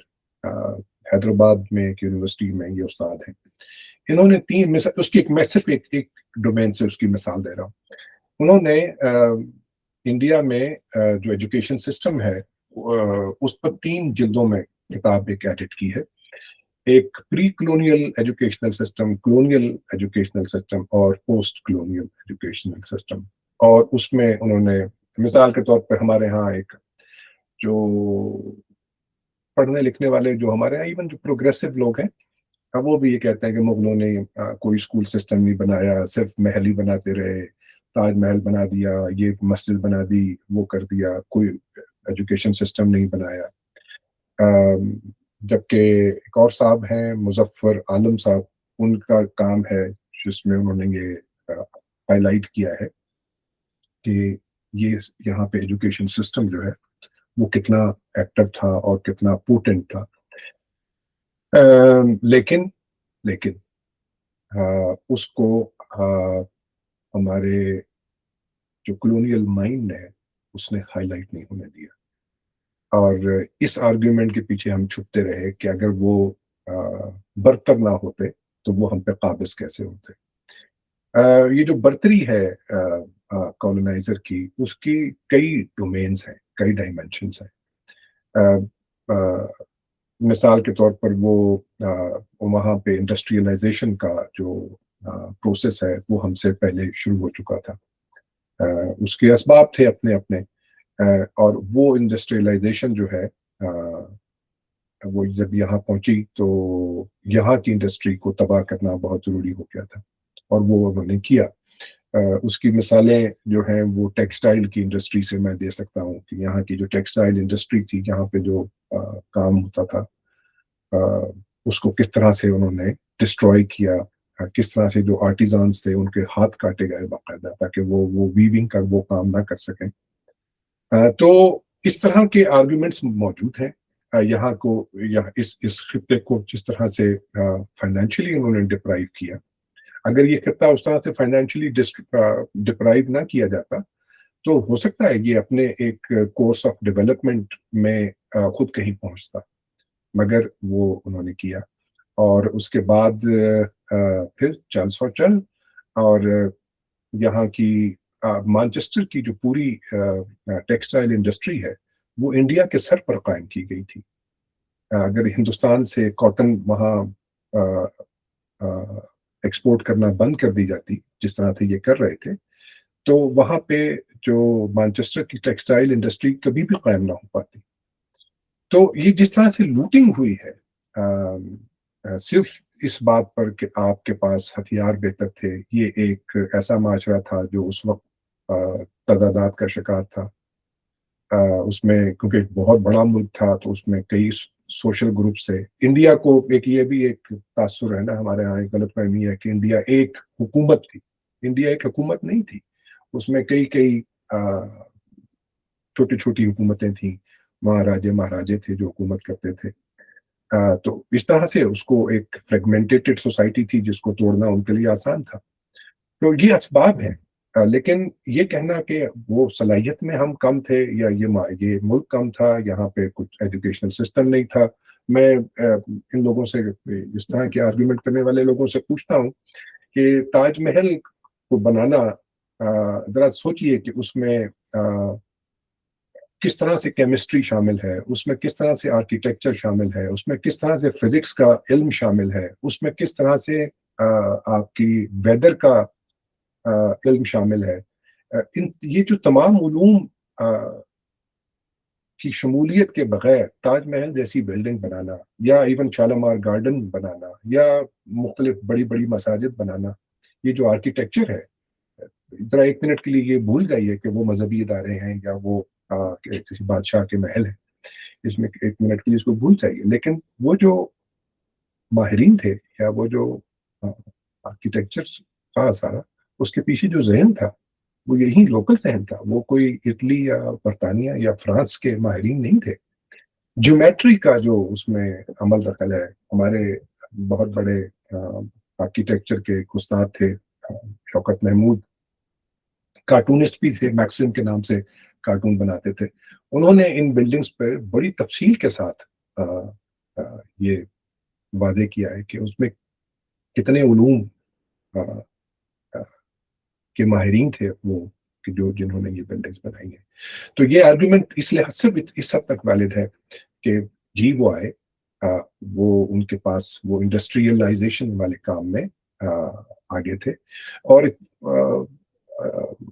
Speaker 3: حیدرآباد میں ایک یونیورسٹی میں یہ استاد ہیں. انہوں نے اس کی میں صرف ایک ڈومین سے اس کی مثال دے رہا ہوں. انہوں نے انڈیا میں جو ایجوکیشن سسٹم ہے اس پر 3 جلدوں میں کتاب ایک ایڈٹ کی ہے. ایک pre colonial educational system, colonial educational system اور پوسٹ کلونیل ایجوکیشنل سسٹم. اور اس میں انہوں نے مثال کے طور پر ہمارے ہاں ایک جو پڑھنے لکھنے والے جو ہمارے یہاں ایون جو پروگریسو لوگ ہیں وہ بھی یہ کہتے ہیں کہ مغلوں نے کوئی اسکول سسٹم نہیں بنایا, صرف محل ہی بناتے رہے, تاج محل بنا دیا, یہ مسجد بنا دی, وہ کر دیا, کوئی ایجوکیشن سسٹم نہیں بنایا. جبکہ ایک اور صاحب ہیں مظفر عالم صاحب, ان کا کام ہے جس میں انہوں نے یہ ہائی لائٹ کیا ہے کہ یہ یہاں پہ ایجوکیشن سسٹم جو ہے وہ کتنا ایکٹیو تھا اور کتنا پوٹنٹ تھا. لیکن اس کو ہمارے جو کلونیل مائنڈ ہے اس نے ہائی لائٹ نہیں ہونے دیا, اور اس آرگیومنٹ کے پیچھے ہم چھپتے رہے کہ اگر وہ برتر نہ ہوتے تو وہ ہم پہ قابض کیسے ہوتے. یہ جو برتری ہے کالونائزر کی, اس کی کئی ڈومینز ہیں, کئی ڈائمینشنز ہیں. مثال کے طور پر وہ وہاں پہ انڈسٹریلائزیشن کا جو پروسیس ہے وہ ہم سے پہلے شروع ہو چکا تھا. اس کے اسباب تھے اپنے, اور وہ انڈسٹریلائزیشن جو ہے وہ جب یہاں پہنچی تو یہاں کی انڈسٹری کو تباہ کرنا بہت ضروری ہو گیا تھا, اور وہ انہوں نے کیا. اس کی مثالیں جو ہیں وہ ٹیکسٹائل کی انڈسٹری سے میں دے سکتا ہوں کہ یہاں کی جو ٹیکسٹائل انڈسٹری تھی, یہاں پہ جو کام ہوتا تھا اس کو کس طرح سے انہوں نے ڈسٹروائے کیا, کس طرح سے جو آرٹیزانس تھے ان کے ہاتھ کاٹے گئے باقاعدہ تاکہ وہ ویونگ کا وہ کام نہ کر سکیں. تو اس طرح کے آرگومنٹس موجود ہیں. یہاں اس خطے کو جس طرح سے فائنینشلی انہوں نے ڈپرائیو کیا, اگر یہ خطہ اس طرح سے فائنینشلی ڈپرائیو نہ کیا جاتا تو ہو سکتا ہے یہ اپنے ایک کورس آف ڈیولپمنٹ میں خود کہیں پہنچتا, مگر وہ انہوں نے کیا. اور اس کے بعد پھر چل اور یہاں کی مانچسٹر کی جو پوری ٹیکسٹائل انڈسٹری ہے وہ انڈیا کے سر پر قائم کی گئی تھی. اگر ہندوستان سے کاٹن وہاں ایکسپورٹ کرنا بند کر دی جاتی جس طرح سے یہ کر رہے تھے, تو وہاں پہ جو مانچسٹر کی ٹیکسٹائل انڈسٹری کبھی بھی قائم نہ ہو پاتی. تو یہ جس طرح سے لوٹنگ ہوئی ہے صرف इस बात पर कि आपके पास हथियार बेहतर थे। ये एक ऐसा माशरा था जो उस वक्त तजादात का शिकार था। उसमें क्योंकि एक बहुत बड़ा मुल्क था तो उसमें कई सोशल ग्रुप से, इंडिया को एक ये भी एक तासुर है ना हमारे यहाँ, एक गलतफहमी है कि इंडिया एक हुकूमत थी। इंडिया एक हुकूमत नहीं थी, उसमें कई कई छोटी छोटी हुकूमतें थी, महाराजे महाराजे थे जो हुकूमत करते थे। तो इस तरह से उसको एक फ्रेगमेंटेटेड सोसाइटी थी जिसको तोड़ना उनके लिए आसान था। तो ये असबाब हैं। लेकिन ये कहना कि वो सलाहियत में हम कम थे या ये मुल्क कम था, यहाँ पे कुछ एजुकेशनल सिस्टम नहीं था, मैं इन लोगों से, इस तरह के आर्गुमेंट करने वाले लोगों से पूछता हूँ कि ताजमहल को बनाना, जरा सोचिए कि उसमें किस तरह से केमिस्ट्री शामिल है, उसमें किस तरह से आर्किटेक्चर शामिल है, उसमें किस तरह से फिजिक्स का इल्म शामिल है, उसमें किस तरह से आपकी वेदर का इल्म शामिल है। ये जो तमाम उलूम की शमूलियत के बगैर ताजमहल जैसी बिल्डिंग बनाना या इवन शालामार गार्डन बनाना या मुख्तलिफ बड़ी बड़ी मसाजिद बनाना, ये जो आर्किटेक्चर है, जरा एक मिनट के लिए ये भूल जाइए कि वो मजहबी इदारे हैं या वो किसी बादशाह के महल है, इसमें एक मिनट के लिए इसको भूल जाइए। लेकिन वो जो माहिरीन थे या वो जो आर्किटेक्चर था सारा, उसके पीछे जो जहन था वो यही लोकल जहन था, वो कोई इटली या बरतानिया या फ्रांस के माहिरीन नहीं थे। ज्योमेट्री का जो उसमें अमल दखल है, हमारे बहुत बड़े आर्किटेक्चर के उस्ताद थे शौकत महमूद, कार्टूनिस्ट भी थे, मैक्सिम के नाम से कार्टून बनाते थे। उन्होंने इन बिल्डिंग्स पर बड़ी तफसील के साथ ये वादे किया है कि उसमें कितने उलूम के माहिरीन थे वो कि जो जिन्होंने ये बिल्डिंग्स बनाई है। तो ये आर्गुमेंट इस लिहाज से इस हद तक वैलिड है कि जी वो आए, वो उनके पास वो इंडस्ट्रियलाइजेशन वाले काम में आगे थे। और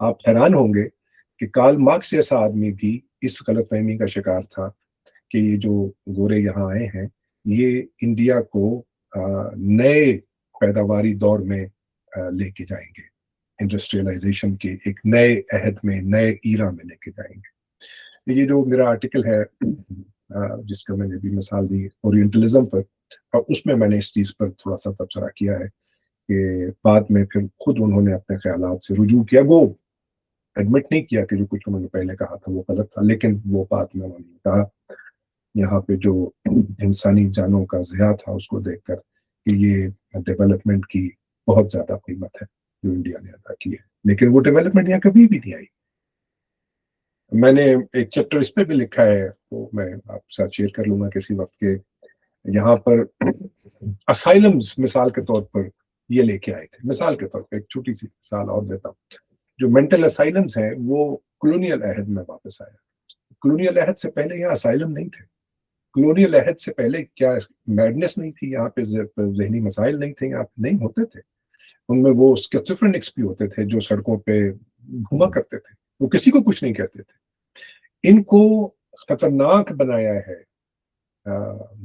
Speaker 3: आप हैरान होंगे कि कार्ल मार्क्स जैसा आदमी भी इस गलतफहमी का शिकार था कि ये जो गोरे यहाँ आए हैं ये इंडिया को नए पैदावारी दौर में लेके जाएंगे, इंडस्ट्रियलाइजेशन के एक नए अहद में, नए ईरा में लेके जाएंगे। ये जो मेरा आर्टिकल है जिसका मैंने भी मिसाल दी ओरिएंटलिज्म पर, और उसमें मैंने इस चीज़ पर थोड़ा सा तबसरा किया है कि बाद में फिर खुद उन्होंने अपने ख्यालात से रुजू किया। वो एडमिट नहीं किया कि जो कुछ उन्होंने पहले कहा था वो गलत था, लेकिन वो बात में उन्होंने कहा यहाँ पे जो इंसानी जानों का ज़िया था उसको देखकर कि ये डेवलपमेंट की बहुत ज़्यादा कीमत है जो इंडिया ने अदा की है, लेकिन वो डेवलपमेंट यहाँ कभी भी नहीं आई। मैंने एक चैप्टर इस पे भी लिखा है, वो मैं आपके साथ शेयर कर लूंगा किसी वक्त के। यहाँ पर असाइलम्स मिसाल के तौर पर ये लेके आए थे, मिसाल के तौर पर एक छोटी सी मिसाल और देता हूँ। जो मेंटल असाइलम्स हैं वो कॉलोनियल अहद में वापस आया। कॉलोनियल अहद से पहले यहाँ असाइलम नहीं थे। कॉलोनियल अहद से पहले क्या मैडनेस नहीं थी यहाँ पे, जहनी मसाइल नहीं थे यहाँ पे, नहीं होते थे। उनमें वो स्किज़ोफ्रेनिक्स भी होते थे जो सड़कों पे घुमा करते थे, वो किसी को कुछ नहीं कहते थे। इनको खतरनाक बनाया है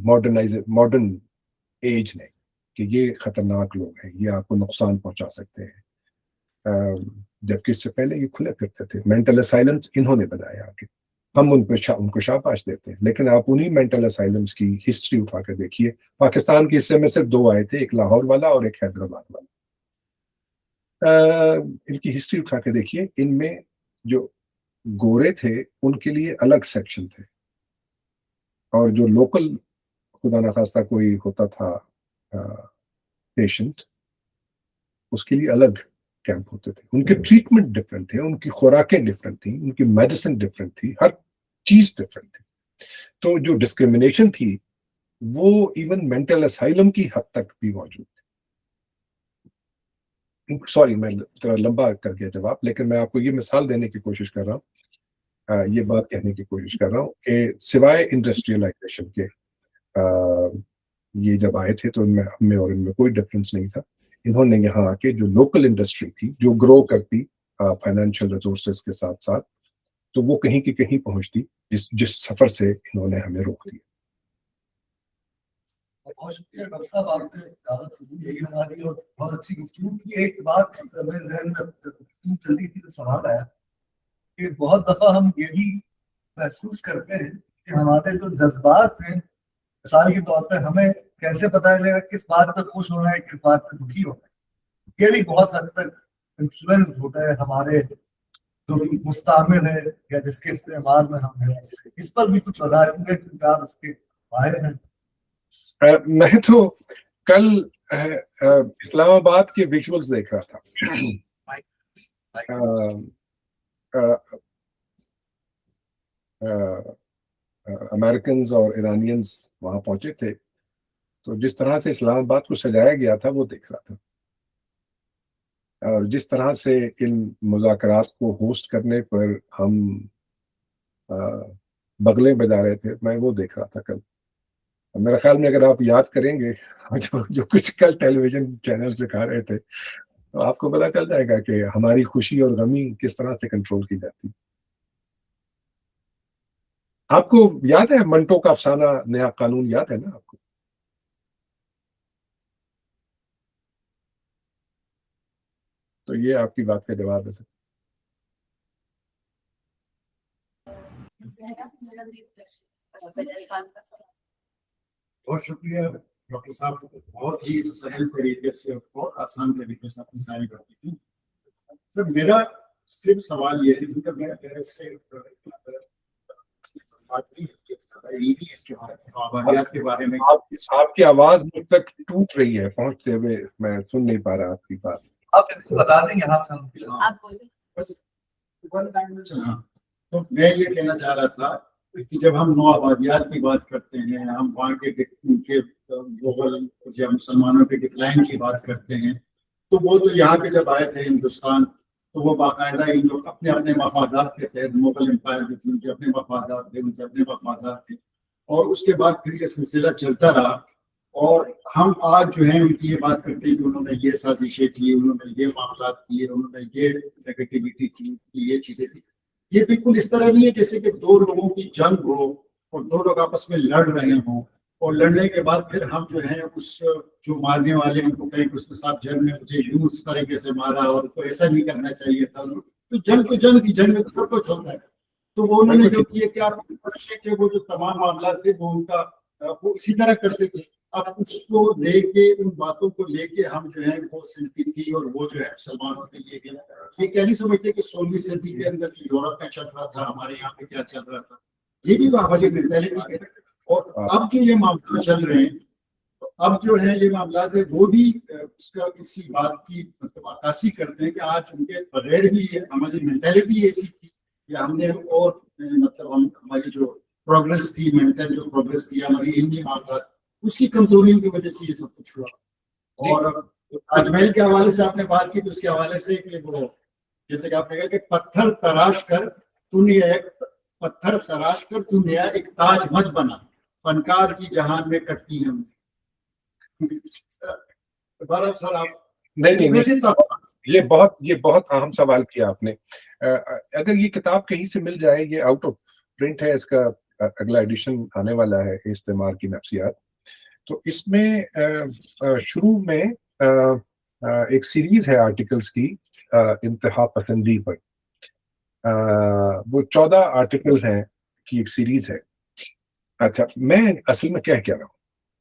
Speaker 3: मॉडर्न एज ने कि ये खतरनाक लोग हैं, ये आपको नुकसान पहुंचा सकते हैं, जबकि इससे पहले ये खुले फिरते थे। मेंटल असाइलम्स इन्होंने बनाया आगे, हम उनको शाबाश देते हैं, लेकिन आप उन्हीं मेंटल असाइलम्स की हिस्ट्री उठा कर देखिए। पाकिस्तान के हिस्से में सिर्फ 2 आए थे, एक लाहौर वाला और एक हैदराबाद वाला। इनकी हिस्ट्री उठा के देखिए, इनमें जो गोरे थे उनके लिए अलग सेक्शन थे, और जो लोकल खुदा न खास्ता कोई होता था पेशेंट, उसके लिए अलग कैंप होते थे। उनके ट्रीटमेंट डिफरेंट थे, उनकी खुराकें डिफरेंट थी, उनकी मेडिसिन डिफरेंट थी, हर चीज डिफरेंट थी। तो जो डिस्क्रिमिनेशन थी वो इवन मेंटल असाइलम की हद तक भी मौजूद थी। सॉरी मैं थोड़ा लंबा कर गया जवाब, लेकिन मैं आपको ये मिसाल देने की कोशिश कर रहा हूँ, ये बात कहने की कोशिश कर रहा हूँ कि सिवाय इंडस्ट्रियलाइजेशन के ये जब आए थे तो हमें और इनमें कोई डिफरेंस नहीं था। इन्होंने यहाँ आके जो लोकल इंडस्ट्री थी जो ग्रो करती फाइनेंशियल रिसोर्सेज के साथ साथ, तो वो कहीं की कहीं पहुंचती, जिस सफर से इन्होंने हमें रोक दिया।
Speaker 4: बहुत शुक्रिया डॉक्टर साहब, आपने दावत दी है हमारी और बहुत अच्छी गुफ्तगू की। एक बात मेरे जहन में गुफ्तगू चल रही थी तो सवाल आया कि बहुत दफा हम ये भी महसूस करते हैं कि हमारे जो जज्बात हैं, मिसाल के तौर पे हमें कैसे पता चलेगा किस बात पे खुश होना है, किस बात पे दुखी होना है, ये भी बहुत हद तक इन्फ्लुएंस होता है हमारे जो मुस्तामिल है या जिसके इस्तेमाल में हम हैं। इस पर भी कुछ बता देंगे क्योंकि आप इसके माहिर हैं।
Speaker 3: मैं तो कल इस्लामाबाद के विजुअल्स देख रहा था। अमेरिकन्स और ईरानियंस वहां पहुंचे थे, तो जिस तरह से इस्लामाबाद को सजाया गया था वो देख रहा था, और जिस तरह से इन मुज़ाकरात को होस्ट करने पर हम बगले बजा रहे थे, मैं वो देख रहा था कल। मेरे ख्याल में अगर आप याद करेंगे जो कुछ कल टेलीविजन चैनल दिखा रहे थे, तो आपको पता चल जाएगा कि हमारी खुशी और गमी किस तरह से कंट्रोल की जाती। आपको याद है मंटो का अफसाना नया कानून, याद है ना आपको? तो ये आपकी बात का जवाब है सर।
Speaker 5: बहुत शुक्रिया डॉक्टर साहब, बहुत ही सहल तरीके से और बहुत आसान तरीके से अपनी सारी बातें की। तो मेरा सिर्फ सवाल ये है कि मैं से बात नहीं इसके आबादियात के बारे में।
Speaker 3: आपकी आवाज मुझ तक टूट रही है पहुंचते हुए, मैं सुन नहीं पा रहा आपकी बात।
Speaker 4: आप इनको बता दें यहाँ से हम।
Speaker 2: आप बोलिए।
Speaker 5: बस हाँ, तो मैं ये कहना चाह रहा था कि जब हम नौ आबादियात की बात करते हैं, हम वहाँ के मुगल या मुसलमानों के डिक्लाइन की बात करते हैं, तो वो तो यहाँ पे जब आए थे हिंदुस्तान, तो वो बाकायदा इन लोग अपने अपने मफादात के तहत, मुगल एम्पायर जो थी उनके अपने मफादात थे, उनके अपने मफादात थे, और उसके बाद फिर ये सिलसिला चलता रहा। और हम आज जो है उनकी ये बात करते हैं कि उन्होंने ये साजिशें की, उन्होंने ये मामला किए, उन्होंने ये नेगेटिविटी की, ये चीजें थी। ये बिल्कुल इस तरह नहीं है जैसे कि दो लोगों की जंग हो और दो लोग आपस में लड़ रहे हों, और लड़ने के बाद फिर हम जो है उस जो मारने वाले उनको कहें कि उसके साथ जंग में मुझे यूं इस तरीके से मारा और तो ऐसा नहीं करना चाहिए था। तो जंग की जंग में तो सब कुछ होता है। तो वो उन्होंने जो किए कि आप के वो जो तमाम मामला थे वो उनका वो इसी तरह करते थे। अब उसको लेके, उन बातों को लेके हम जो है वो सिंपैथी और वो जो है मुसलमानों के लिए ये क्या नहीं समझते कि 16वीं सदी के अंदर जो यूरोप में चल रहा था, हमारे यहाँ पे क्या चल रहा था, ये भी वाली मेंटालिटी है। और अब जो ये मामला चल रहे हैं, तो अब जो है ये मामला है वो भी उसका इसी बात की मतलब अक्कासी करते हैं कि आज उनके बगैर भी हमारी मेंटालिटी ऐसी थी कि हमने और मतलब हमारी जो प्रोग्रेस थी, मेंटल जो प्रोग्रेस थी हमारी इन्हीं मामला, उसकी कमजोरियों की वजह से ये सब कुछ हुआ। और ताजमहल के हवाले से आपने बात की, तो उसके हवाले से कि वो जैसे कि आपने कहा कि पत्थर तराश कर तूने एक ताज मत बना, फनकार की जहान में कटती है। दोबारा सर आप
Speaker 3: नहीं, ये बहुत अहम सवाल किया आपने। अगर ये किताब कहीं से मिल जाए, ये आउट ऑफ प्रिंट है, इसका अगला एडिशन आने वाला है, इस्तेमार की नफ्सियात। तो इसमें शुरू में एक सीरीज है आर्टिकल्स की इंतहा पसंदी पर। वो 14 आर्टिकल्स हैं की एक सीरीज है। अच्छा, मैं असल में क्या कह रहा हूँ,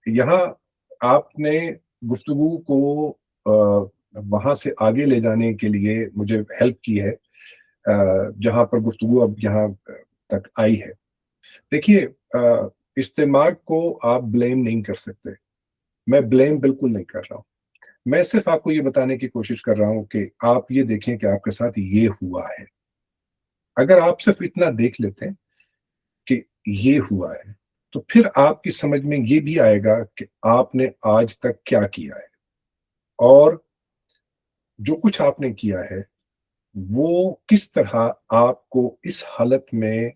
Speaker 3: यहाँ आपने गुफ्तगू को वहां से आगे ले जाने के लिए मुझे हेल्प की है, जहां पर गुफ्तगू अब यहाँ तक आई है। देखिए, इस्तेमाल को आप ब्लेम नहीं कर सकते, मैं ब्लेम बिल्कुल नहीं कर रहा हूँ। मैं सिर्फ आपको ये बताने की कोशिश कर रहा हूँ कि आप ये देखें कि आपके साथ ये हुआ है। अगर आप सिर्फ इतना देख लेते हैं कि ये हुआ है, तो फिर आपकी समझ में ये भी आएगा कि आपने आज तक क्या किया है, और जो कुछ आपने किया है वो किस तरह आपको इस हालत में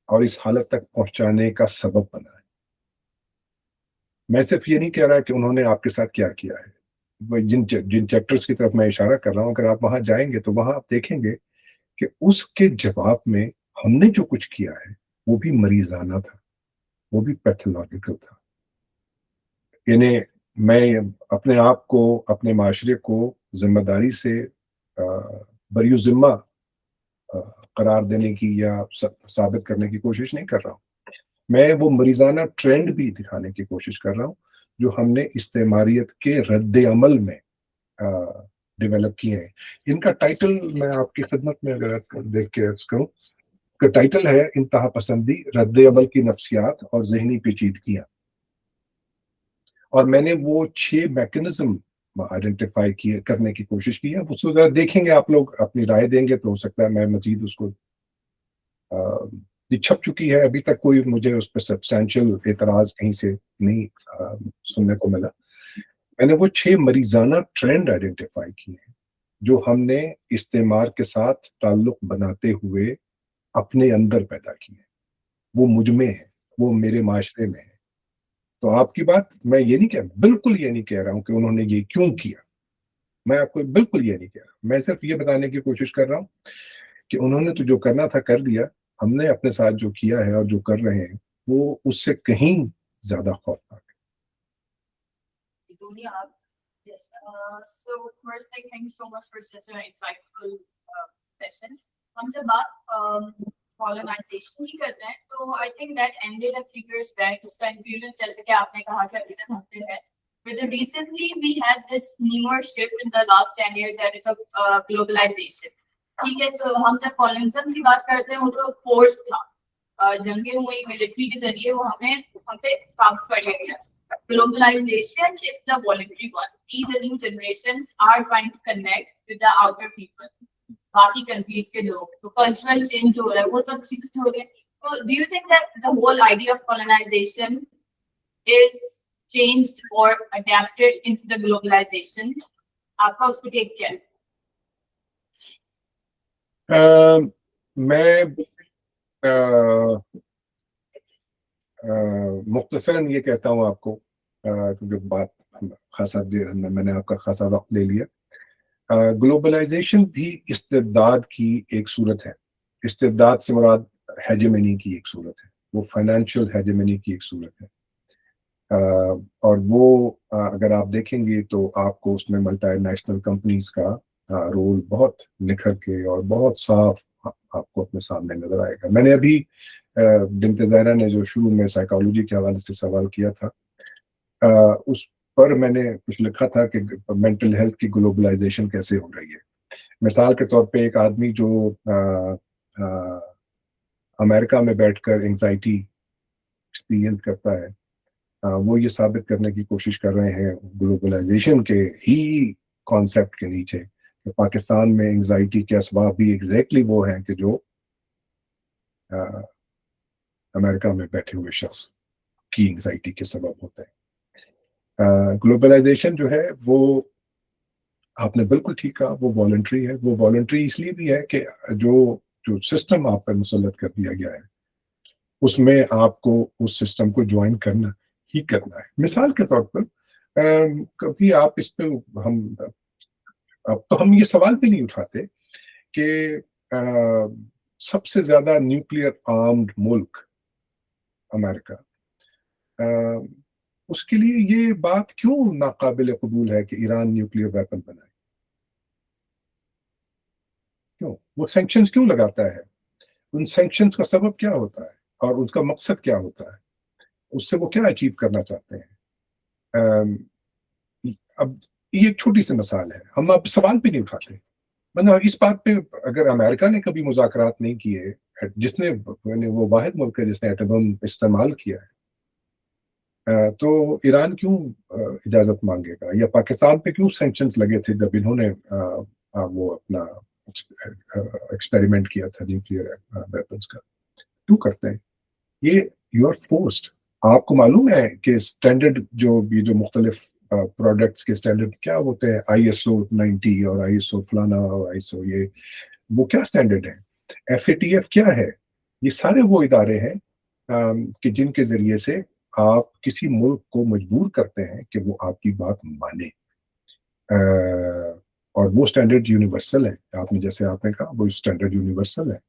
Speaker 3: और इस हालत तक पहुंचाने का सबब बना है। मैं सिर्फ ये नहीं कह रहा कि उन्होंने आपके साथ क्या किया है। जिन चैप्टर्स की तरफ मैं इशारा कर रहा हूं, अगर आप वहां जाएंगे तो वहां आप देखेंगे कि उसके जवाब में हमने जो कुछ किया है वो भी मरीजाना था, वो भी पैथोलॉजिकल था। यानी मैं अपने आप को, अपने माशरे को जिम्मेदारी से बरी जिम्मा करार देने की या साबित करने की कोशिश नहीं कर रहा हूँ। मैं वो मरीजाना ट्रेंड भी दिखाने की कोशिश कर रहा हूँ जो हमने इस्तेमारियत के रद्द अमल में डेवलप किए हैं। इनका टाइटल मैं आपकी खिदमत में अगर देख के अर्ज करूँ, का टाइटल है इंतहा पसंदी, रद्द अमल की नफ्सियात और जहनी पेचीदगियां। और मैंने वो 6 मैकेनिज्म आइडेंटिफाई किए, करने की कोशिश की है। उसको जरा देखेंगे, आप लोग अपनी राय देंगे तो हो सकता है मैं मजीद उसको ये छप चुकी है, अभी तक कोई मुझे उस पर सब्सटैंशियल एतराज कहीं से नहीं सुनने को मिला। मैंने वो 6 मरीजाना ट्रेंड आइडेंटिफाई किए हैं जो हमने इस्तेमार के साथ ताल्लुक बनाते हुए अपने अंदर पैदा किए। वो मुझ में है, वो मेरे माशरे में है। तो आपकी बात, मैं ये नहीं बिल्कुल ये नहीं कह रहा हूं कि उन्होंने ये क्यों किया, मैं आपको बिल्कुल ये नहीं कह रहा। मैं सिर्फ ये बताने की कोशिश कर रहा हूं कि उन्होंने तो जो करना था कर दिया, हमने अपने साथ जो किया है और जो कर रहे हैं वो उससे कहीं ज्यादा खौफनाक है।
Speaker 6: Yes. So first thing, thank you so much for such an insightful session. हम जब बात colonization की करते हैं, तो I think that ended a few years back. उसका influence जैसे कि आपने कहा कि अभी तक हम पे है. But recently we had this newer shift in the last 10 years, that is of globalization. ठीक है, so हम जब colonialism की बात करते हैं वो तो force था, जंगें हुई मिलिट्री के जरिए, वो हम पे काम कर लिया गया। Globalization is the voluntary one. The new generations are trying to connect with the outer people, बाकी countries के लोग, तो cultural change हो रहा है, वो सब चीजें हो रही है। So do you think that the whole idea of colonization is changed or adapted into the globalization? आपका उस पर टेक क्या है?
Speaker 3: मैं मुख्तसरन ये कहता हूँ आपको, क्योंकि बात खासा देर मैंने आपका खासा वक्त ले लिया। ग्लोबलाइजेशन भी इस्तिबदाद की एक सूरत है। इस्तिबदाद से मुराद हेजेमनी की एक सूरत है, वो फाइनेंशियल हेजेमनी की एक सूरत है। और वो अगर आप देखेंगे तो आपको उसमें मल्टीनेशनल कंपनीज का रोल बहुत निखर के और बहुत साफ आपको अपने सामने नजर आएगा। मैंने अभी बिन्त ज़हरा ने जो शुरू में साइकोलॉजी के हवाले से सवाल किया था, उस पर मैंने कुछ लिखा था कि मेंटल हेल्थ की ग्लोबलाइजेशन कैसे हो रही है। मिसाल के तौर पे एक आदमी जो अमेरिका में बैठकर एंजाइटी एक्सपीरियंस करता है, वो ये साबित करने की कोशिश कर रहे हैं ग्लोबलाइजेशन के ही कॉन्सेप्ट के नीचे कि पाकिस्तान में एंजाइटी के असबाब भी एग्जैक्टली वो हैं कि जो अमेरिका में बैठे हुए शख्स की एंजाइटी के सबब होते हैं। ग्लोबलाइजेशन जो है वो आपने बिल्कुल ठीक कहा, वो वॉलंटरी है। वो वॉलंटरी इसलिए भी है कि जो सिस्टम आप पर मुसल्लत कर दिया गया है उसमें आपको उस सिस्टम को ज्वाइन करना ही करना है। मिसाल के तौर पर कभी आप इस पे अब तो हम ये सवाल भी नहीं उठाते कि सबसे ज्यादा न्यूक्लियर आर्म्ड मुल्क अमेरिका, उसके लिए ये बात क्यों नाकाबिल कबूल है कि ईरान न्यूक्लियर वेपन बनाए? क्यों वो सैंक्शंस क्यों लगाता है? उन सैंक्शंस का सबब क्या होता है और उसका मकसद क्या होता है? उससे वो क्या अचीव करना चाहते हैं? अब ये एक छोटी सी मिसाल है, हम अब सवाल भी नहीं उठाते। मतलब इस बात पे अगर अमेरिका ने कभी मुज़ाकरात नहीं किए, जिसने वो वाहिद मुल्क है जिसने एटम बम इस्तेमाल किया है, तो ईरान क्यों इजाजत मांगेगा? या पाकिस्तान पे क्यों सैंक्शंस लगे थे जब इन्होंने वो अपना एक्सपेरिमेंट किया था न्यूक्लियर वेपन्स का? क्यों करते हैं ये? You are forced. आपको मालूम है कि स्टैंडर्ड जो मुख्तलिफ प्रोडक्ट्स के स्टैंडर्ड क्या होते हैं, ISO 90 और ISO फलाना और ISO, ये वो क्या स्टैंडर्ड है? FATF क्या है? ये सारे वो इदारे हैं कि जिनके जरिए से आप किसी मुल्क को मजबूर करते हैं कि वो आपकी बात माने, और वो स्टैंडर्ड यूनिवर्सल है। आपने जैसे आपने कहा वो स्टैंडर्ड यूनिवर्सल है।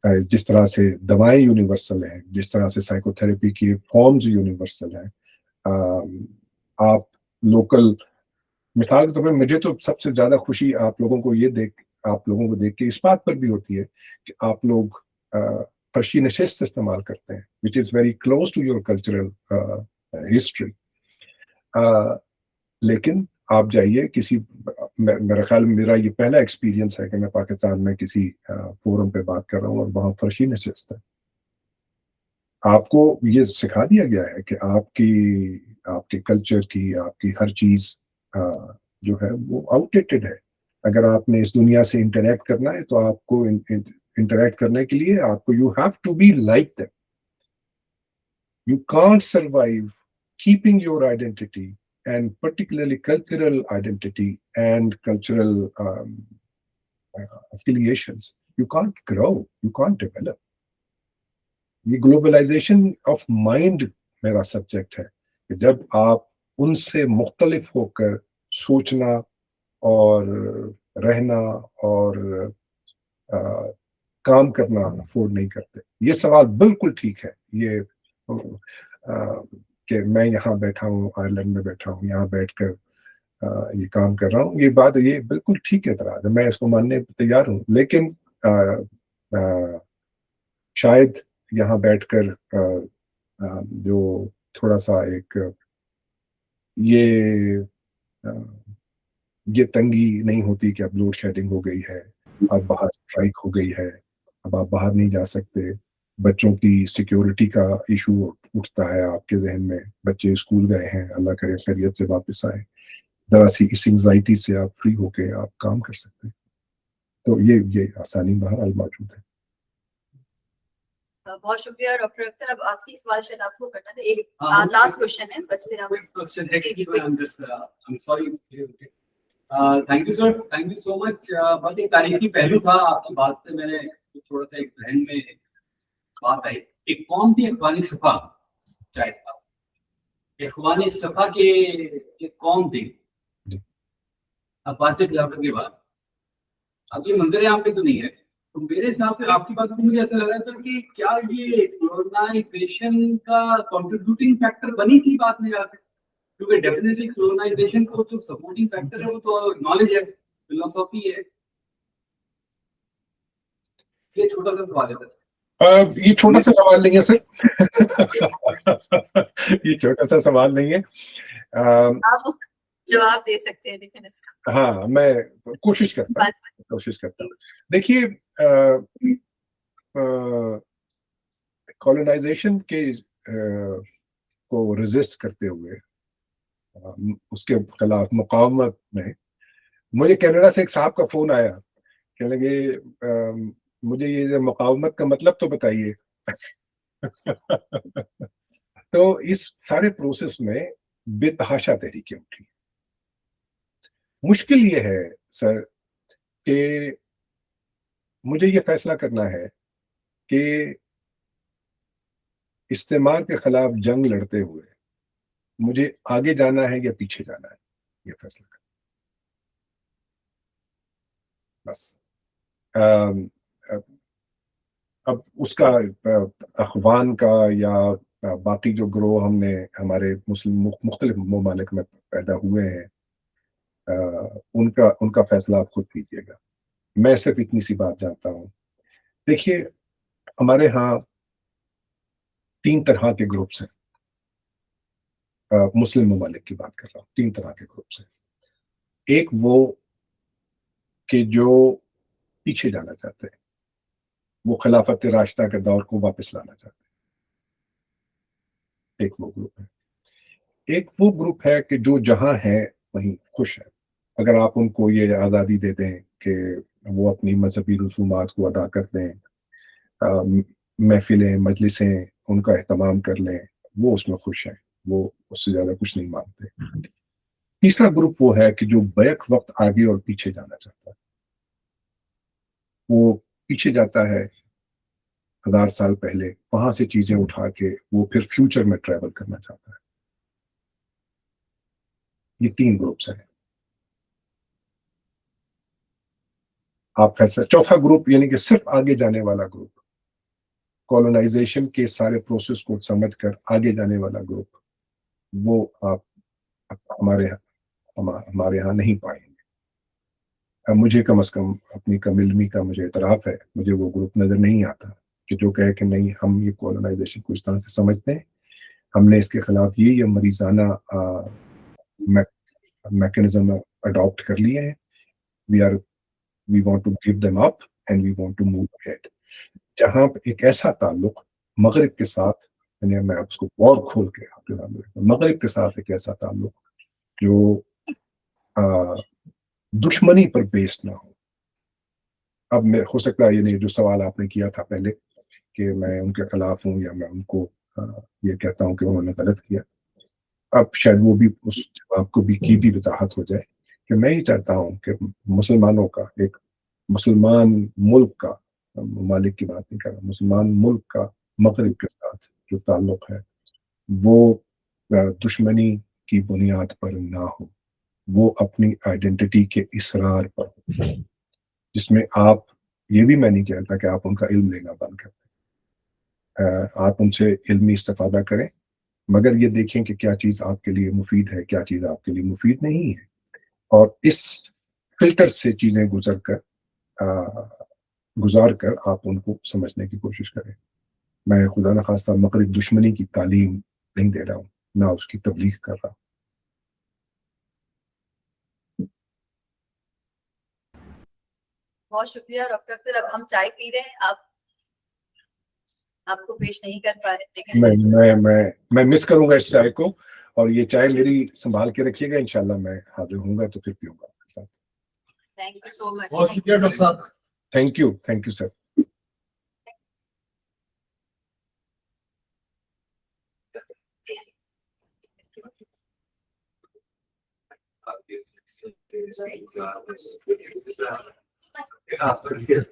Speaker 3: जिस तरह से दवाएं यूनिवर्सल हैं, जिस तरह से साइकोथेरेपी की फॉर्म्स यूनिवर्सल हैं, आप लोकल, मिसाल के तौर पर मुझे तो सबसे ज्यादा खुशी आप लोगों को देख के इस बात पर भी होती है कि आप लोग फर्शी नशिस्त इस्तेमाल करते हैं, which is very close to your cultural history. लेकिन आप जाइए किसी, मेरा ख्याल मेरा ये पहला एक्सपीरियंस है कि मैं पाकिस्तान में किसी फोरम पे बात कर रहा हूँ और वहाँ फर्शी नशिस्त है। आपको ये सिखा दिया गया है कि आपके कल्चर की, आपकी हर चीज जो है वो आउटडेटेड है। अगर आपने इस दुनिया से इंटरेक्ट करना है तो आपको इंटरेक्ट करने के लिए आपको you have to be like them. You can't survive keeping your identity and particularly cultural identity and cultural affiliations. You can't grow, you can't develop. ये ग्लोबलाइजेशन ऑफ माइंड मेरा सब्जेक्ट है कि जब आप उनसे मुख्तलिफ होकर सोचना और रहना और काम करना अफोर्ड नहीं करते। ये सवाल बिल्कुल ठीक है, ये कि मैं यहाँ बैठा हूँ, आयरलैंड में बैठा हूँ, यहाँ बैठकर ये काम कर रहा हूँ, ये बात ये बिल्कुल ठीक है, तरह मैं इसको मानने पर तैयार हूँ। लेकिन शायद यहाँ बैठकर जो थोड़ा सा एक ये तंगी नहीं होती कि अब लोड शेडिंग हो गई है, अब बाहर स्ट्राइक हो गई है, अब आप बाहर नहीं जा सकते, बच्चों की सिक्योरिटी का इशू उठता है आपके जहन में, बच्चे स्कूल गए हैं, अल्लाह करे खैरियत से वापस आए, जरा सी इस एंजाइटी से आप फ्री होके आप काम कर सकते हैं। तो ये आसानी बहरहाल मौजूद है।
Speaker 2: बहुत शुक्रिया डॉक्टर अख्तर। अब आखिरी सवाल शायद आपको करना था, एक लास्ट क्वेश्चन है बस, फिर हम
Speaker 7: question I'm sorry. Thank you sir, thank you so much. बहुत एक तारीखी पहलू था आपकी बात से, मैंने थोड़ा सा एक जहन में बात आई। एक कौम थी इखवानी सफा, शायद इखवानी सफा के एक कौम थी अब्बासी खिलाफत के बाद। अब ये मंजर यहाँ पे तो नहीं है, तो मेरे हिसाब से आपकी बात से मुझे ऐसा लगा सर कि क्या ये कॉलोनाइजेशन का कंट्रीब्यूटिंग फैक्टर बनी थी बात में जाकर, क्योंकि डेफिनेटली कॉलोनाइजेशन को जो सपोर्टिंग फैक्टर है वो तो नॉलेज है, फिलोसॉफी है। ये छोटा सा सवाल है सर।
Speaker 3: ये छोटा सा सवाल नहीं है सर। ये छोटा सा सवाल नहीं है।
Speaker 2: आप जवाब दे सकते हैं लेकिन इसका।
Speaker 3: हाँ, मैं कोशिश करता हूँ। देखिए, कॉलोनाइजेशन के को रेजिस्ट करते हुए, उसके खिलाफ मुकावमत में, मुझे कनाडा से एक साहब का फोन आया, कहने लगे मुझे ये मुकावमत का मतलब तो बताइए। तो इस सारे प्रोसेस में बेतहाशा तहरीकें उठी। मुश्किल ये है सर कि मुझे ये फैसला करना है कि इस्तेमार के खिलाफ जंग लड़ते हुए मुझे आगे जाना है या पीछे जाना है, ये फैसला करना बस। अब उसका अखवान का या बाकी जो ग्रोह हमने हमारे मुस्लिम मुख्तलिफ ममालिक में पैदा हुए हैं, उनका फैसला आप खुद कीजिएगा। मैं सिर्फ इतनी सी बात जानता हूँ। देखिए, हमारे यहाँ 3 तरह के ग्रुप्स हैं, मुस्लिम ममालिक की बात कर रहा हूँ, 3 तरह के ग्रुप्स हैं। एक वो कि जो पीछे जाना चाहते हैं, वो खिलाफत राशिदा के दौर को वापस लाना चाहते हैं, एक वो ग्रुप है। एक वो ग्रुप है कि जो जहां है वहीं खुश है। अगर आप उनको ये आज़ादी दे दें कि वो अपनी मजहबी रसूमात को अदा कर दें, महफिलें मजलिसें उनका एहतमाम कर लें, वो उसमें खुश हैं, वो उससे ज़्यादा कुछ नहीं मांगते। तीसरा ग्रुप वो है कि जो बैक वक्त आगे और पीछे जाना चाहता है। वो पीछे जाता है 1000 साल पहले, वहां से चीजें उठा के वो फिर फ्यूचर में ट्रैवल करना चाहता है। ये 3 ग्रुप्स हैं। आप फैसला, चौथा ग्रुप यानी कि सिर्फ आगे जाने वाला ग्रुप, कॉलोनाइजेशन के सारे प्रोसेस को समझकर आगे जाने वाला ग्रुप, वो आप हमारे यहाँ नहीं पाएंगे। अब मुझे कम से कम अपनी कम इल्मी का मुझे इतराफ़ है, मुझे वो ग्रुप नज़र नहीं आता कि जो कहे कि नहीं हम ये कॉलोनाइजेशन को इस तरह से समझते हैं, हमने इसके खिलाफ ये मरीज़ाना मैकेनिज्म अडॉप्ट कर लिए हैं, we want to give them up and we want to move ahead. जहाँ एक ऐसा ताल्लुक मगरिब के साथ, यानी मैं उसको और खोल के आपके सामने, मगरिब के साथ एक ऐसा ताल्लुक जो दुश्मनी पर बेस्ड ना हो। अब मैं हो सकता है ये नहीं जो सवाल आपने किया था पहले कि मैं उनके खिलाफ हूँ या मैं उनको ये कहता हूँ कि उन्होंने गलत किया, अब शायद वो भी उस जवाब को भी की भी वजाहत हो जाए कि मैं ही चाहता हूँ कि मुसलमानों का, एक मुसलमान मुल्क का, ममालिक की बात नहीं कर रहा, मुसलमान मुल्क का मगरिब के साथ जो ताल्लुक है वो दुश्मनी की बुनियाद पर ना हो, वो अपनी आइडेंटिटी के इसरार पर हो, जिसमें आप, ये भी मैं नहीं कहता कि आप उनका इल्म लेना बंद कर दें, आप उनसे इल्मी इस्तिफादा करें, मगर ये देखें कि क्या चीज़ आपके लिए मुफीद है, क्या चीज़ आपके लिए मुफीद नहीं है, और इस फिल्टर से चीज़ें गुजार कर आप उनको समझने की कोशिश करें। मैं खुदा न खास्ता मगरिब दुश्मनी की तालीम नहीं दे रहा हूँ, ना उसकी तबलीग कर रहा हूँ।
Speaker 2: बहुत शुक्रिया डॉक्टर अख्तर। अब हम चाय पी रहे हैं, आप आपको पेश नहीं कर पा रहे, लेकिन
Speaker 3: मैं मिस करूंगा इस चाय को, और ये चाय मेरी संभाल के रखिएगा, इंशाल्लाह मैं हाजिर होऊंगा तो फिर पीऊंगा आपके साथ।
Speaker 2: Thank you so much.
Speaker 4: बहुत शुक्रिया डॉक्टर साहब।
Speaker 3: Thank you sir.
Speaker 6: Yes.